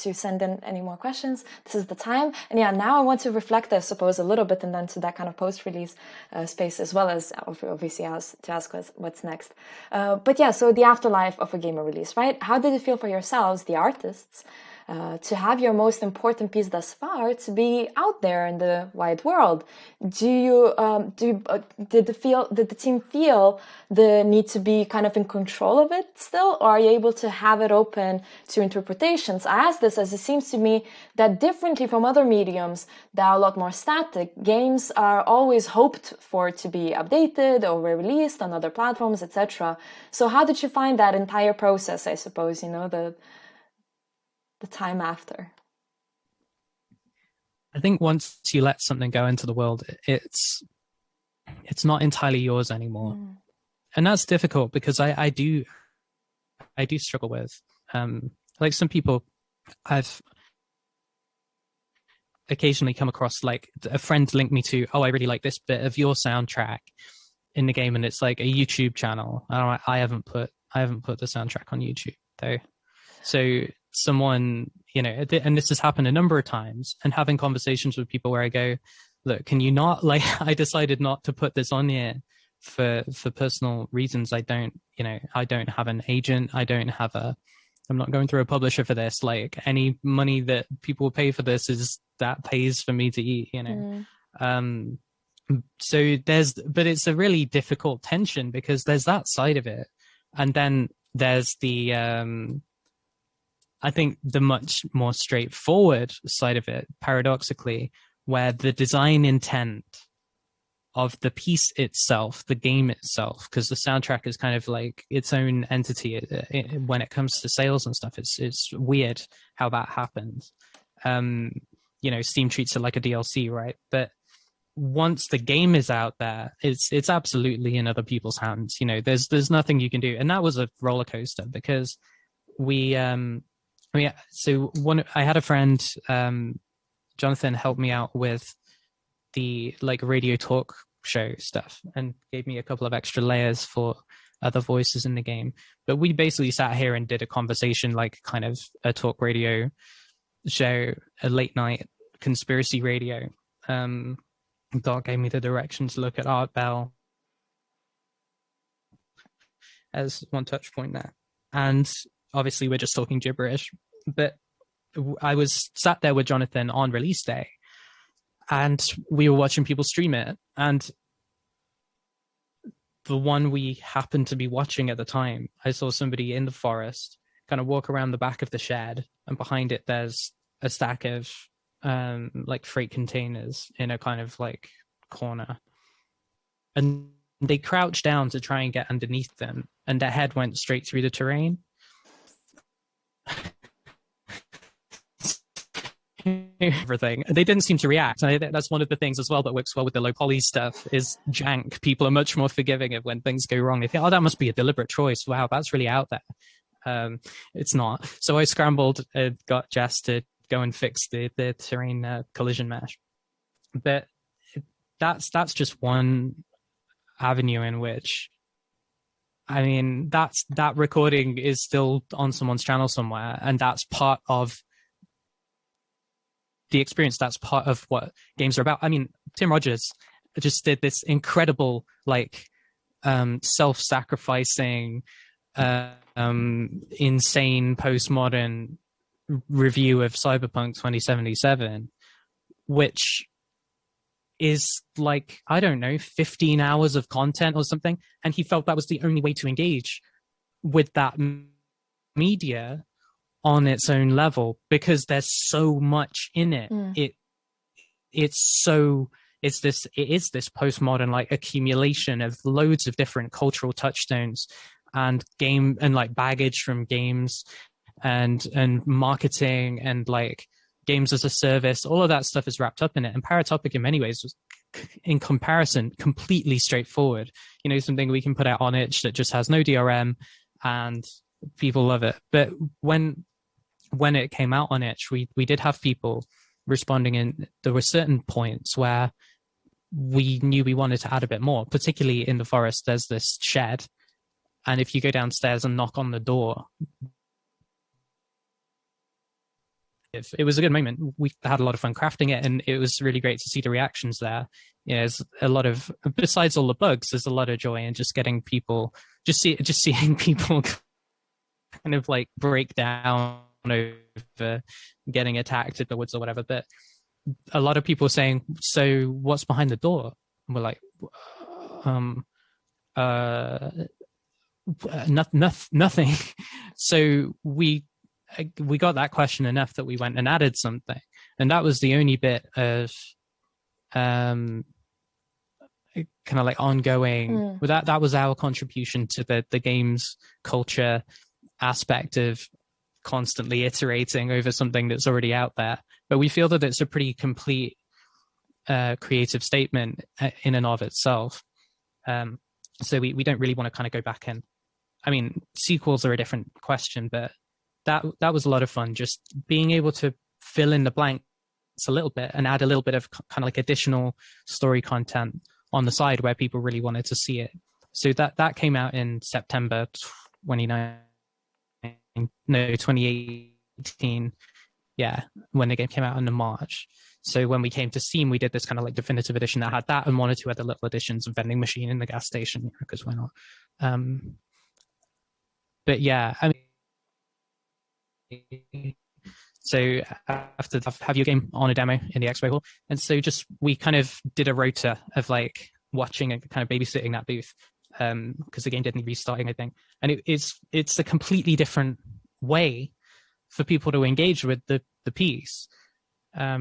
to send in any more questions, this is the time. And yeah, now I want to reflect, I suppose, a little bit, and then to that kind of post-release space, as well as obviously to ask what's next. But yeah, so the afterlife of a gamer release, right? How did it feel for yourselves, the artists, to have your most important piece thus far to be out there in the wide world? Did the team feel the need to be kind of in control of it still, or are you able to have it open to interpretations? I ask this as it seems to me that differently from other mediums that are a lot more static, games are always hoped for to be updated or released on other platforms, etc. So how did you find that entire process, I suppose, the time after? I think once you let something go into the world, it's not entirely yours anymore. And that's difficult because I do struggle with, like some people I've occasionally come across, like a friend linked me to, I really like this bit of your soundtrack in the game, and it's like a YouTube channel. I haven't put the soundtrack on YouTube though. So someone, and this has happened a number of times, and having conversations with people where I go, look, can you not, like, I decided not to put this on here for personal reasons. I don't have an agent. I'm not going through a publisher for this. Like, any money that people pay for this that pays for me to eat, So but it's a really difficult tension because there's that side of it. And then there's the, I think the much more straightforward side of it, paradoxically, where the design intent of the piece itself, the game itself, because the soundtrack is kind of like its own entity when it comes to sales and stuff. It's weird how that happens. Steam treats it like a DLC, right? But once the game is out there, it's absolutely in other people's hands. There's nothing you can do. And that was a roller coaster because I had a friend, Jonathan, helped me out with the radio talk show stuff and gave me a couple of extra layers for other voices in the game. But we basically sat here and did a conversation, like kind of a talk radio show, a late night conspiracy radio. Doc gave me the direction to look at Art Bell as one touch point there. And obviously we're just talking gibberish, but I was sat there with Jonathan on release day and we were watching people stream it. And the one we happened to be watching at the time, I saw somebody in the forest kind of walk around the back of the shed, and behind it there's a stack of like freight containers in a kind of like corner. And they crouched down to try and get underneath them, and their head went straight through the terrain. Everything. They didn't seem to react. And that's one of the things as well that works well with the low poly stuff is jank. People are much more forgiving of when things go wrong. They think, that must be a deliberate choice. Wow, that's really out there. It's not. So I scrambled, got Jess to go and fix the terrain collision mesh. But that's just one avenue in which, I mean, that recording is still on someone's channel somewhere, and that's part of the experience. That's part of what games are about. I mean, Tim Rogers just did this incredible, like, self-sacrificing, insane postmodern review of Cyberpunk 2077, which is like, I don't know, 15 hours of content or something. And he felt that was the only way to engage with that media on its own level, because there's so much in it. It is this postmodern, like, accumulation of loads of different cultural touchstones and game and like baggage from games and marketing and like games as a service. All of that stuff is wrapped up in it. And Paratopic in many ways was, in comparison, completely straightforward. You know, something we can put out on itch that just has no DRM and people love it. But when it came out on itch, we did have people responding, and there were certain points where we knew we wanted to add a bit more. Particularly in the forest, there's this shed, and if you go downstairs and knock on the door, it was a good moment. We had a lot of fun crafting it, and it was really great to see the reactions there. You know, there's a lot of, besides all the bugs, there's a lot of joy in just getting people, just seeing people kind of like break down over getting attacked in the woods or whatever. But a lot of people saying, so what's behind the door? And we're like, nothing. So we got that question enough that we went and added something, and that was the only bit of kind of like ongoing. Well, that was our contribution to the games culture aspect of constantly iterating over something that's already out there. But we feel that it's a pretty complete creative statement in and of itself. So we don't really want to kind of go back and, I mean, sequels are a different question, but that was a lot of fun, just being able to fill in the blanks a little bit and add a little bit of kind of like additional story content on the side where people really wanted to see it. So that came out in September 2018. Yeah, when the game came out in March. So when we came to Steam, we did this kind of like definitive edition that had that and one or two other little additions of vending machine in the gas station, because why not? But yeah, I mean, so after have your game on a demo in the expo hall, and so just we kind of did a rota of like watching and kind of babysitting that booth, because the game didn't need restarting, I think, and it's a completely different way for people to engage with the piece. I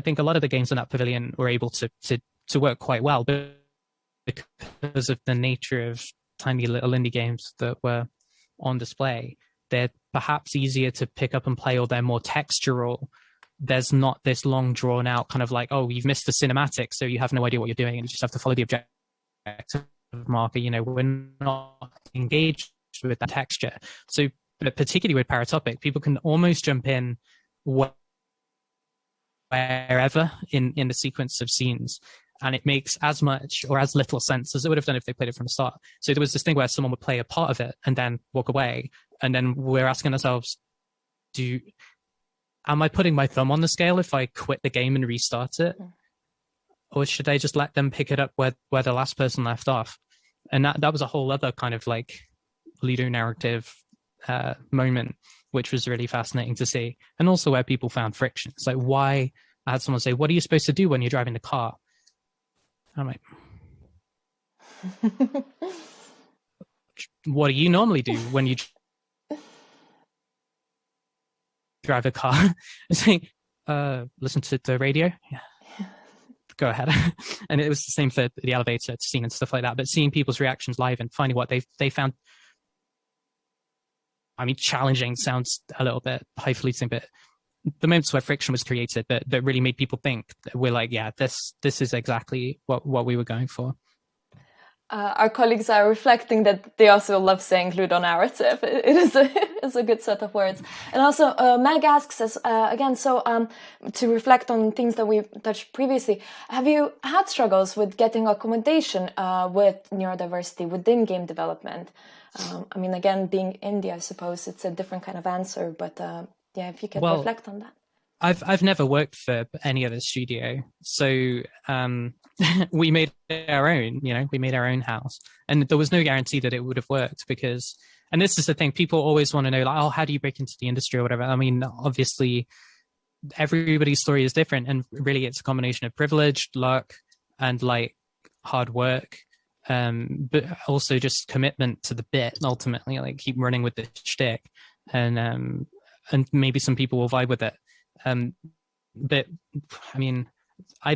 think a lot of the games in that pavilion were able to work quite well, but because of the nature of tiny little indie games that were on display, they're perhaps easier to pick up and play, or they're more textural. There's not this long drawn out kind of like, oh, you've missed the cinematic, so you have no idea what you're doing and you just have to follow the objective marker. You know, we're not engaged with that texture. So, but particularly with Paratopic, people can almost jump in wherever in the sequence of scenes, and it makes as much or as little sense as it would have done if they played it from the start. So there was this thing where someone would play a part of it and then walk away, and then we're asking ourselves, am I putting my thumb on the scale if I quit the game and restart it? Or should I just let them pick it up where the last person left off? And that was a whole other kind of like ludonarrative moment, which was really fascinating to see. And also where people found friction. It's like, why? I had someone say, what are you supposed to do when you're driving the car? I'm like, what do you normally do when you drive a car? It's like, listen to the radio. Yeah. Go ahead. And it was the same for the elevator scene and stuff like that. But seeing people's reactions live and finding what they found, I mean, challenging sounds a little bit highfalutin, but the moments where friction was created that really made people think, we're like, yeah, this is exactly what we were going for. Our colleagues are reflecting that they also love saying ludonarrative. It is a good set of words. And also, Meg asks us again, so to reflect on things that we touched previously, have you had struggles with getting accommodation with neurodiversity within game development? I mean, again, being indie, I suppose it's a different kind of answer, but yeah, if you could reflect on that. I've never worked for any other studio, so we made our own. We made our own house, and there was no guarantee that it would have worked because. And this is the thing: people always want to know, like, oh, how do you break into the industry or whatever? I mean, obviously, everybody's story is different, and really, it's a combination of privilege, luck, and like hard work, but also just commitment to the bit. Ultimately, like keep running with the shtick, and maybe some people will vibe with it. But I mean, I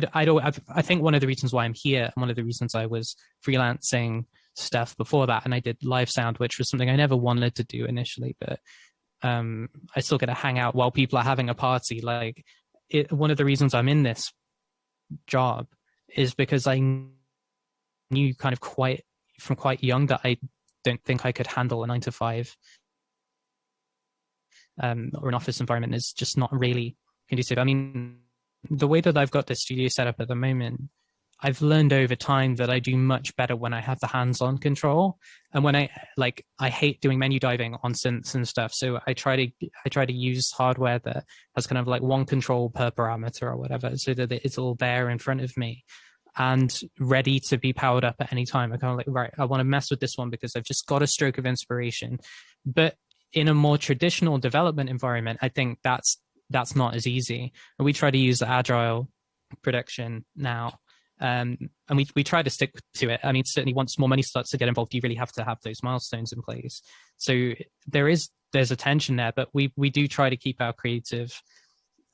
think one of the reasons why I'm here and one of the reasons I was freelancing stuff before that, and I did live sound, which was something I never wanted to do initially, but I still get to hang out while people are having a party. Like, one of the reasons I'm in this job is because I knew kind of from quite young that I don't think I could handle a 9 to 5 or an office environment. Is just not really conducive. I mean, the way that I've got the studio set up at the moment, I've learned over time that I do much better when I have the hands-on control, and when I hate doing menu diving on synths and stuff. So I try to use hardware that has kind of like one control per parameter or whatever, so that it's all there in front of me and ready to be powered up at any time. I kind of like, right, I want to mess with this one because I've just got a stroke of inspiration. But in a more traditional development environment, I think that's not as easy. And we try to use agile production now. And we try to stick to it. I mean, certainly once more money starts to get involved, you really have to have those milestones in place. So there's a tension there, but we do try to keep our creative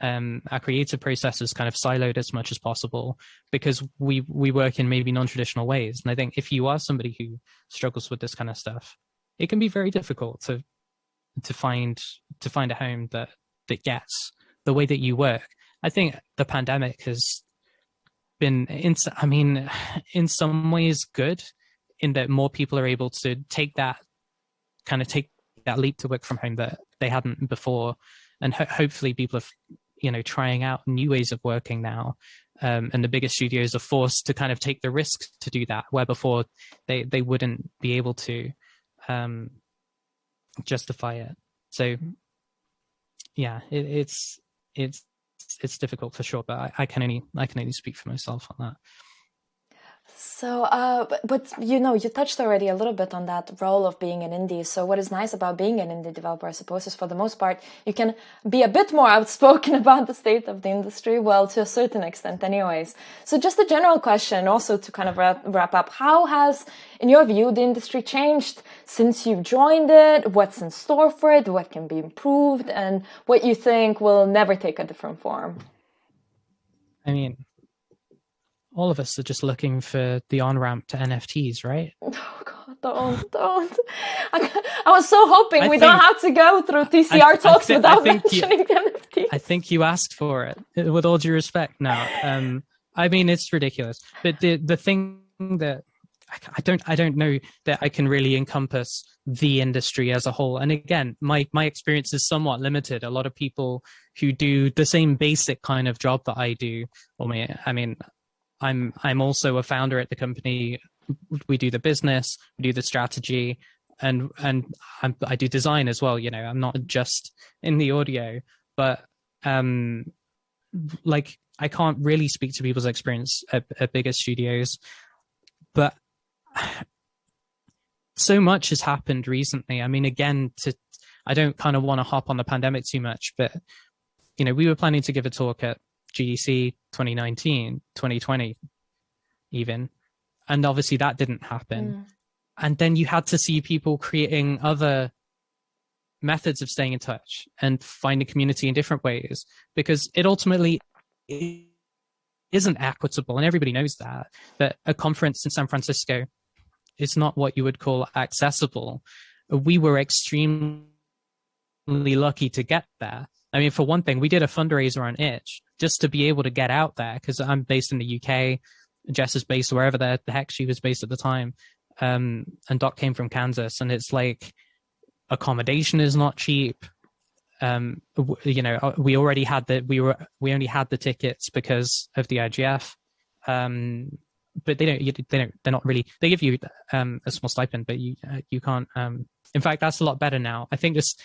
processes kind of siloed as much as possible, because we work in maybe non-traditional ways. And I think if you are somebody who struggles with this kind of stuff, it can be very difficult to find a home that gets the way that you work. I think the pandemic has been in some ways good, in that more people are able to take that leap to work from home that they hadn't before, and hopefully people are trying out new ways of working now, and the bigger studios are forced to kind of take the risk to do that, where before they wouldn't be able to justify it. So yeah, it's difficult for sure, but I can only speak for myself on that. So, but you touched already a little bit on that role of being an indie. So what is nice about being an indie developer, I suppose, is for the most part, you can be a bit more outspoken about the state of the industry, well, to a certain extent anyways. So just a general question also to kind of wrap up. How has, in your view, the industry changed since you've joined it? What's in store for it? What can be improved? And what you think will never take a different form? I mean, all of us are just looking for the on-ramp to NFTs, right? Oh God, don't. I was so hoping we don't have to go through TCR Talks without mentioning NFTs. I think you asked for it, with all due respect now. I mean, it's ridiculous. But the thing that I don't know that I can really encompass the industry as a whole. And again, my experience is somewhat limited. A lot of people who do the same basic kind of job that I do, I'm also a founder at the company. We do the business, we do the strategy, and I do design as well. I'm not just in the audio, but I can't really speak to people's experience at bigger studios. But so much has happened recently. I mean, again, I don't kind of want to hop on the pandemic too much, but we were planning to give a talk at GDC 2019, 2020 even. And obviously that didn't happen. And then you had to see people creating other methods of staying in touch and finding community in different ways, because it ultimately isn't equitable. And everybody knows that a conference in San Francisco is not what you would call accessible. We were extremely lucky to get there. I mean, for one thing, we did a fundraiser on Itch just to be able to get out there, because I'm based in the UK. Jess is based wherever the heck she was based at the time. And Doc came from Kansas, and it's like accommodation is not cheap. We already had we only had the tickets because of the IGF. But they're not really, they give you a small stipend, but you can't. In fact, that's a lot better now. I think as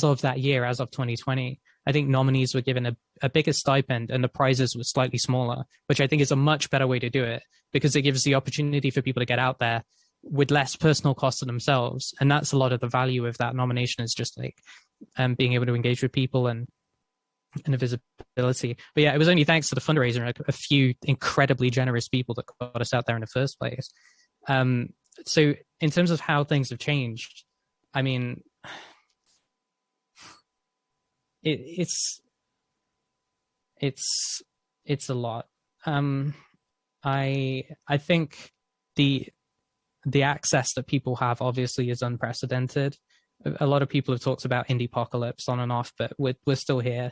of that year, as of 2020, I think nominees were given a bigger stipend and the prizes were slightly smaller, which I think is a much better way to do it, because it gives the opportunity for people to get out there with less personal cost to themselves. And that's a lot of the value of that nomination, is just like being able to engage with people and the visibility. But yeah, it was only thanks to the fundraiser and a few incredibly generous people that got us out there in the first place. So in terms of how things have changed, I mean, it's a lot. I think the access that people have obviously is unprecedented. A lot of people have talked about indie apocalypse on and off, but we're still here.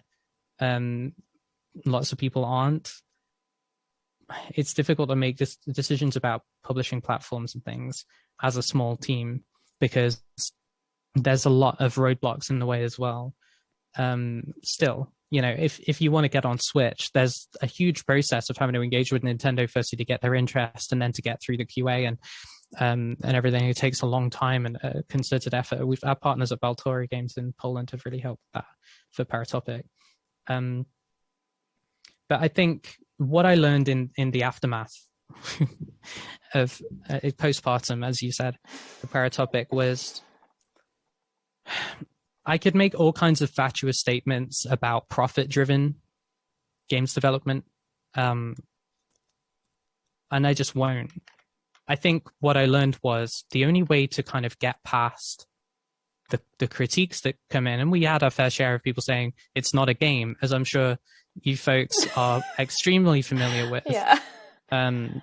Lots of people aren't. It's difficult to make decisions about publishing platforms and things as a small team because there's a lot of roadblocks in the way as well. Still, if you want to get on Switch, there's a huge process of having to engage with Nintendo firstly to get their interest, and then to get through the QA and everything. It takes a long time and a concerted effort. Our partners at Baltori Games in Poland have really helped that for Paratopic. But I think what I learned in the aftermath of postpartum, as you said, the Paratopic, was I could make all kinds of fatuous statements about profit-driven games development, and I just won't. I think what I learned was the only way to kind of get past the critiques that come in, and we had our fair share of people saying it's not a game, as I'm sure you folks are extremely familiar with. Yeah. And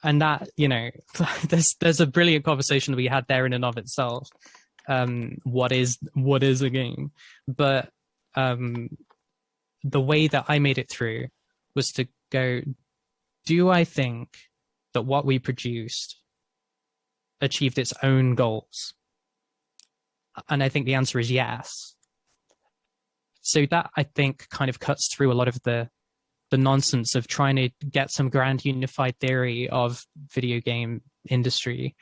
that, there's a brilliant conversation that we had there in and of itself. What is a game? But the way that I made it through was to go, do I think that what we produced achieved its own goals? And I think the answer is yes. So that, I think, kind of cuts through a lot of the nonsense of trying to get some grand unified theory of video game industry.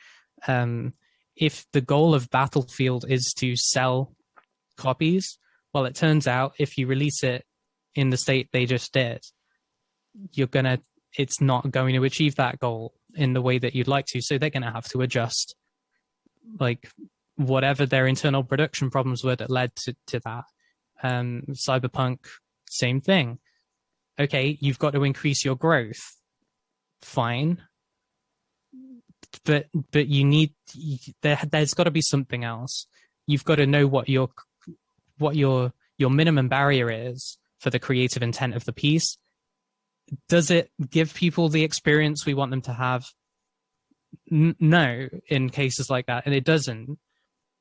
If the goal of Battlefield is to sell copies, well, it turns out if you release it in the state they just did, it's not going to achieve that goal in the way that you'd like to. So they're going to have to adjust, like, whatever their internal production problems were that led to that. Cyberpunk, same thing. Okay, you've got to increase your growth. Fine. But there's got to be something else. You've got to know what your minimum barrier is for the creative intent of the piece. Does it give people the experience we want them to have? No, in cases like that, and it doesn't.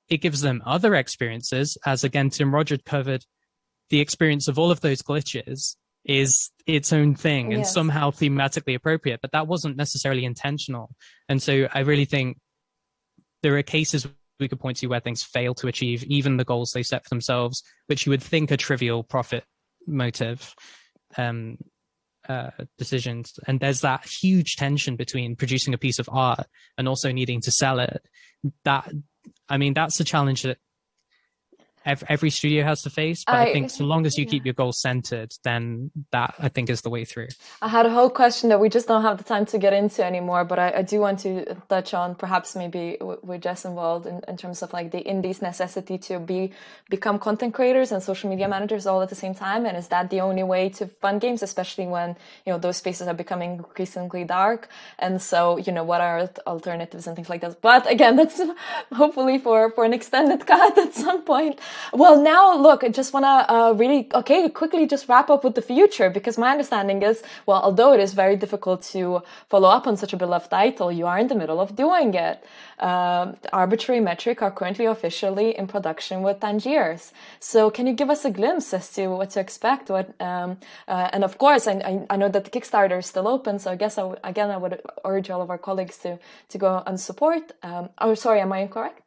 It gives them other experiences, as again Tim Roger covered. The experience of all of those glitches is its own thing and somehow thematically appropriate, but that wasn't necessarily intentional. And so I really think there are cases we could point to where things fail to achieve even the goals they set for themselves, which you would think are trivial profit motive decisions. And there's that huge tension between producing a piece of art and also needing to sell it. That's a challenge that every studio has to face, but I think so long as you keep your goals centered, then that, I think, is the way through. I had a whole question that we just don't have the time to get into anymore, but I do want to touch on, perhaps maybe with Jess involved, in terms of like the indies' necessity to become content creators and social media managers all at the same time. And is that the only way to fund games, especially when those spaces are becoming increasingly dark? And so what are alternatives and things like that? But again, that's hopefully for an extended cut at some point. Well, now look, I just want to quickly just wrap up with the future, because my understanding is, well, although it is very difficult to follow up on such a beloved title, you are in the middle of doing it. Arbitrary Metric are currently officially in production with Tangiers. So can you give us a glimpse as to what to expect? And of course, I know that the Kickstarter is still open, so I guess I would urge all of our colleagues to go and support. Sorry, am I incorrect?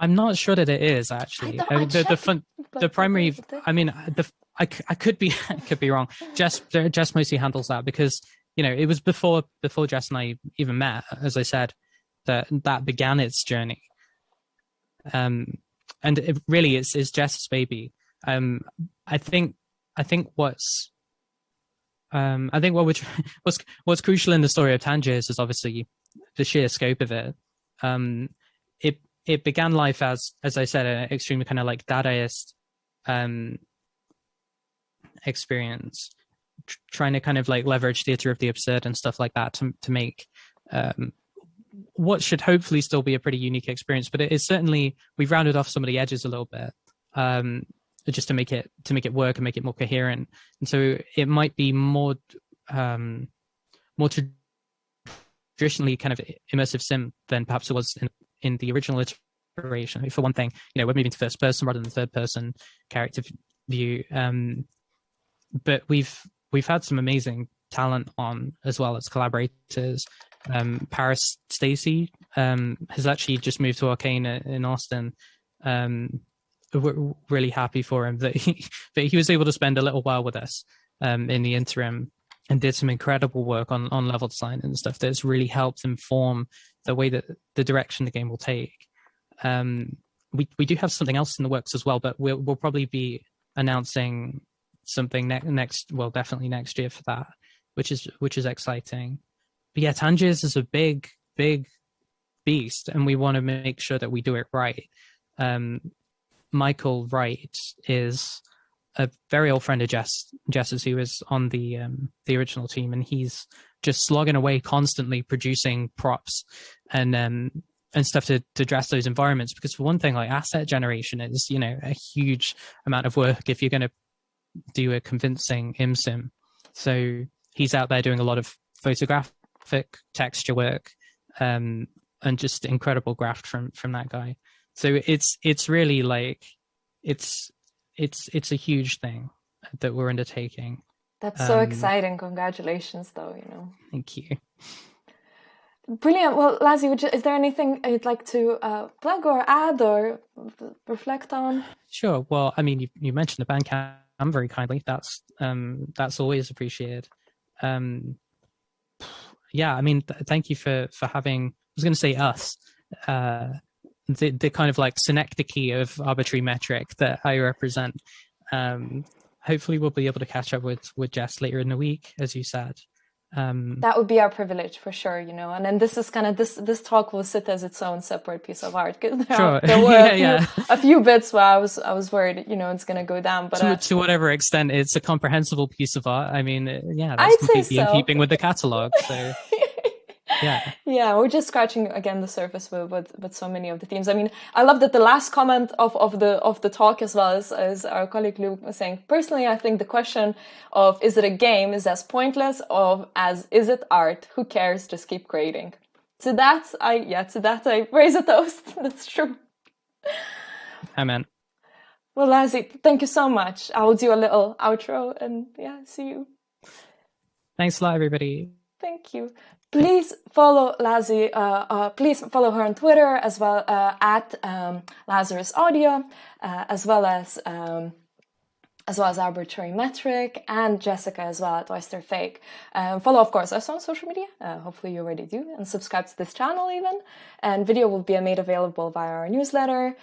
I'm not sure that it is actually. The primary. I could be wrong. Jess mostly handles that because it was before Jess and I even met, as I said, that began its journey. And it really is Jess's baby. I think what's crucial in the story of Tangiers is obviously the sheer scope of it. It began life as I said, an extremely kind of like Dadaist experience, trying to kind of like leverage theater of the absurd and stuff like that to make what should hopefully still be a pretty unique experience. But it is certainly, we've rounded off some of the edges a little bit, just to make it work and make it more coherent. And so it might be more traditionally kind of immersive sim than perhaps it was in the original iteration. For one thing, we're moving to first person rather than third person character view. But we've had some amazing talent on as well as collaborators. Paris Stacy has actually just moved to Arcane in Austin. We're really happy for him that he was able to spend a little while with us in the interim and did some incredible work on level design and stuff that's really helped inform the way that the direction the game will take. We do have something else in the works as well, but we'll probably be announcing something definitely next year for that, which is exciting. But yeah, Tangiers is a big beast, and we want to make sure that we do it right. Michael Wright is a very old friend of Jess's, who was on the original team, and he's just slogging away constantly producing props and stuff to dress those environments. Because for one thing, like asset generation is a huge amount of work if you're going to do a convincing ImSim. So he's out there doing a lot of photographic texture work and just incredible graft from that guy. So it's really like it's a huge thing that we're undertaking. That's so exciting. Congratulations, though. Thank you. Brilliant. Well, Lazzie, is there anything you'd like to plug or add or reflect on? Sure. Well, I mean, you mentioned the Bandcamp very kindly. That's always appreciated. Yeah, I mean, thank you for having. I was going to say us. The kind of like synecdoche of arbitrary metric that I represent. Hopefully we'll be able to catch up with Jess later in the week, as you said. That would be our privilege for sure, and then this is kind of this talk will sit as its own separate piece of art, because there were a few bits where I was worried, it's going to go down, but to whatever extent it's a comprehensible piece of art. I mean, that's completely in keeping with the catalog. So. Yeah, we're just scratching again the surface with so many of the themes. I mean, I love that the last comment of the talk as well as our colleague Luke was saying. Personally, I think the question of is it a game is as pointless as is it art? Who cares? Just keep creating. To that I raise a toast. That's true. Amen. Well, Lazzie, thank you so much. I will do a little outro and see you. Thanks a lot, everybody. Thank you. Please follow Lazzie. Please follow her on Twitter as well at Lazarus Audio, as well as Arbitrary Metric, and Jessica as well at Oyster Fake. Follow, of course, us on social media. Hopefully you already do, and subscribe to this channel even. And video will be made available via our newsletter,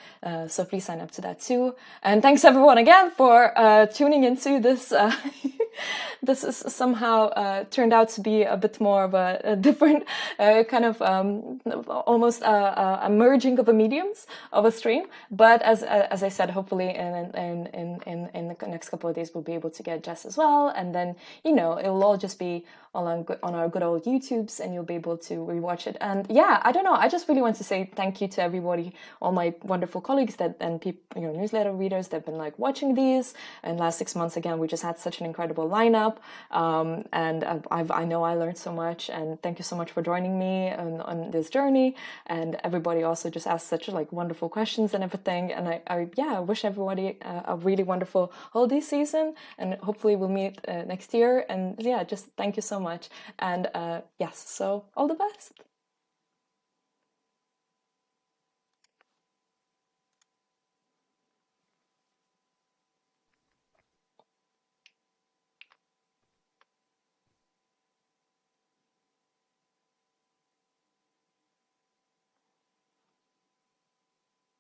so please sign up to that too. And thanks everyone again for tuning into this. This is somehow turned out to be a bit more of a different kind of almost a merging of the mediums of a stream. But as I said, hopefully in the next couple of days we'll be able to get Jess as well, and then it'll all just be on our good old YouTubes, and you'll be able to rewatch it. And yeah, I don't know, I just really want to say thank you to everybody, all my wonderful colleagues and people, newsletter readers that've been like watching these. And last 6 months again, we just had such an incredible lineup, and I know I learned so much, and thank you so much for joining me on this journey. And everybody also just asked such like wonderful questions and everything, and I wish everybody a really wonderful holiday season, and hopefully we'll meet next year. And yeah, just thank you so much, and yes, so all the best.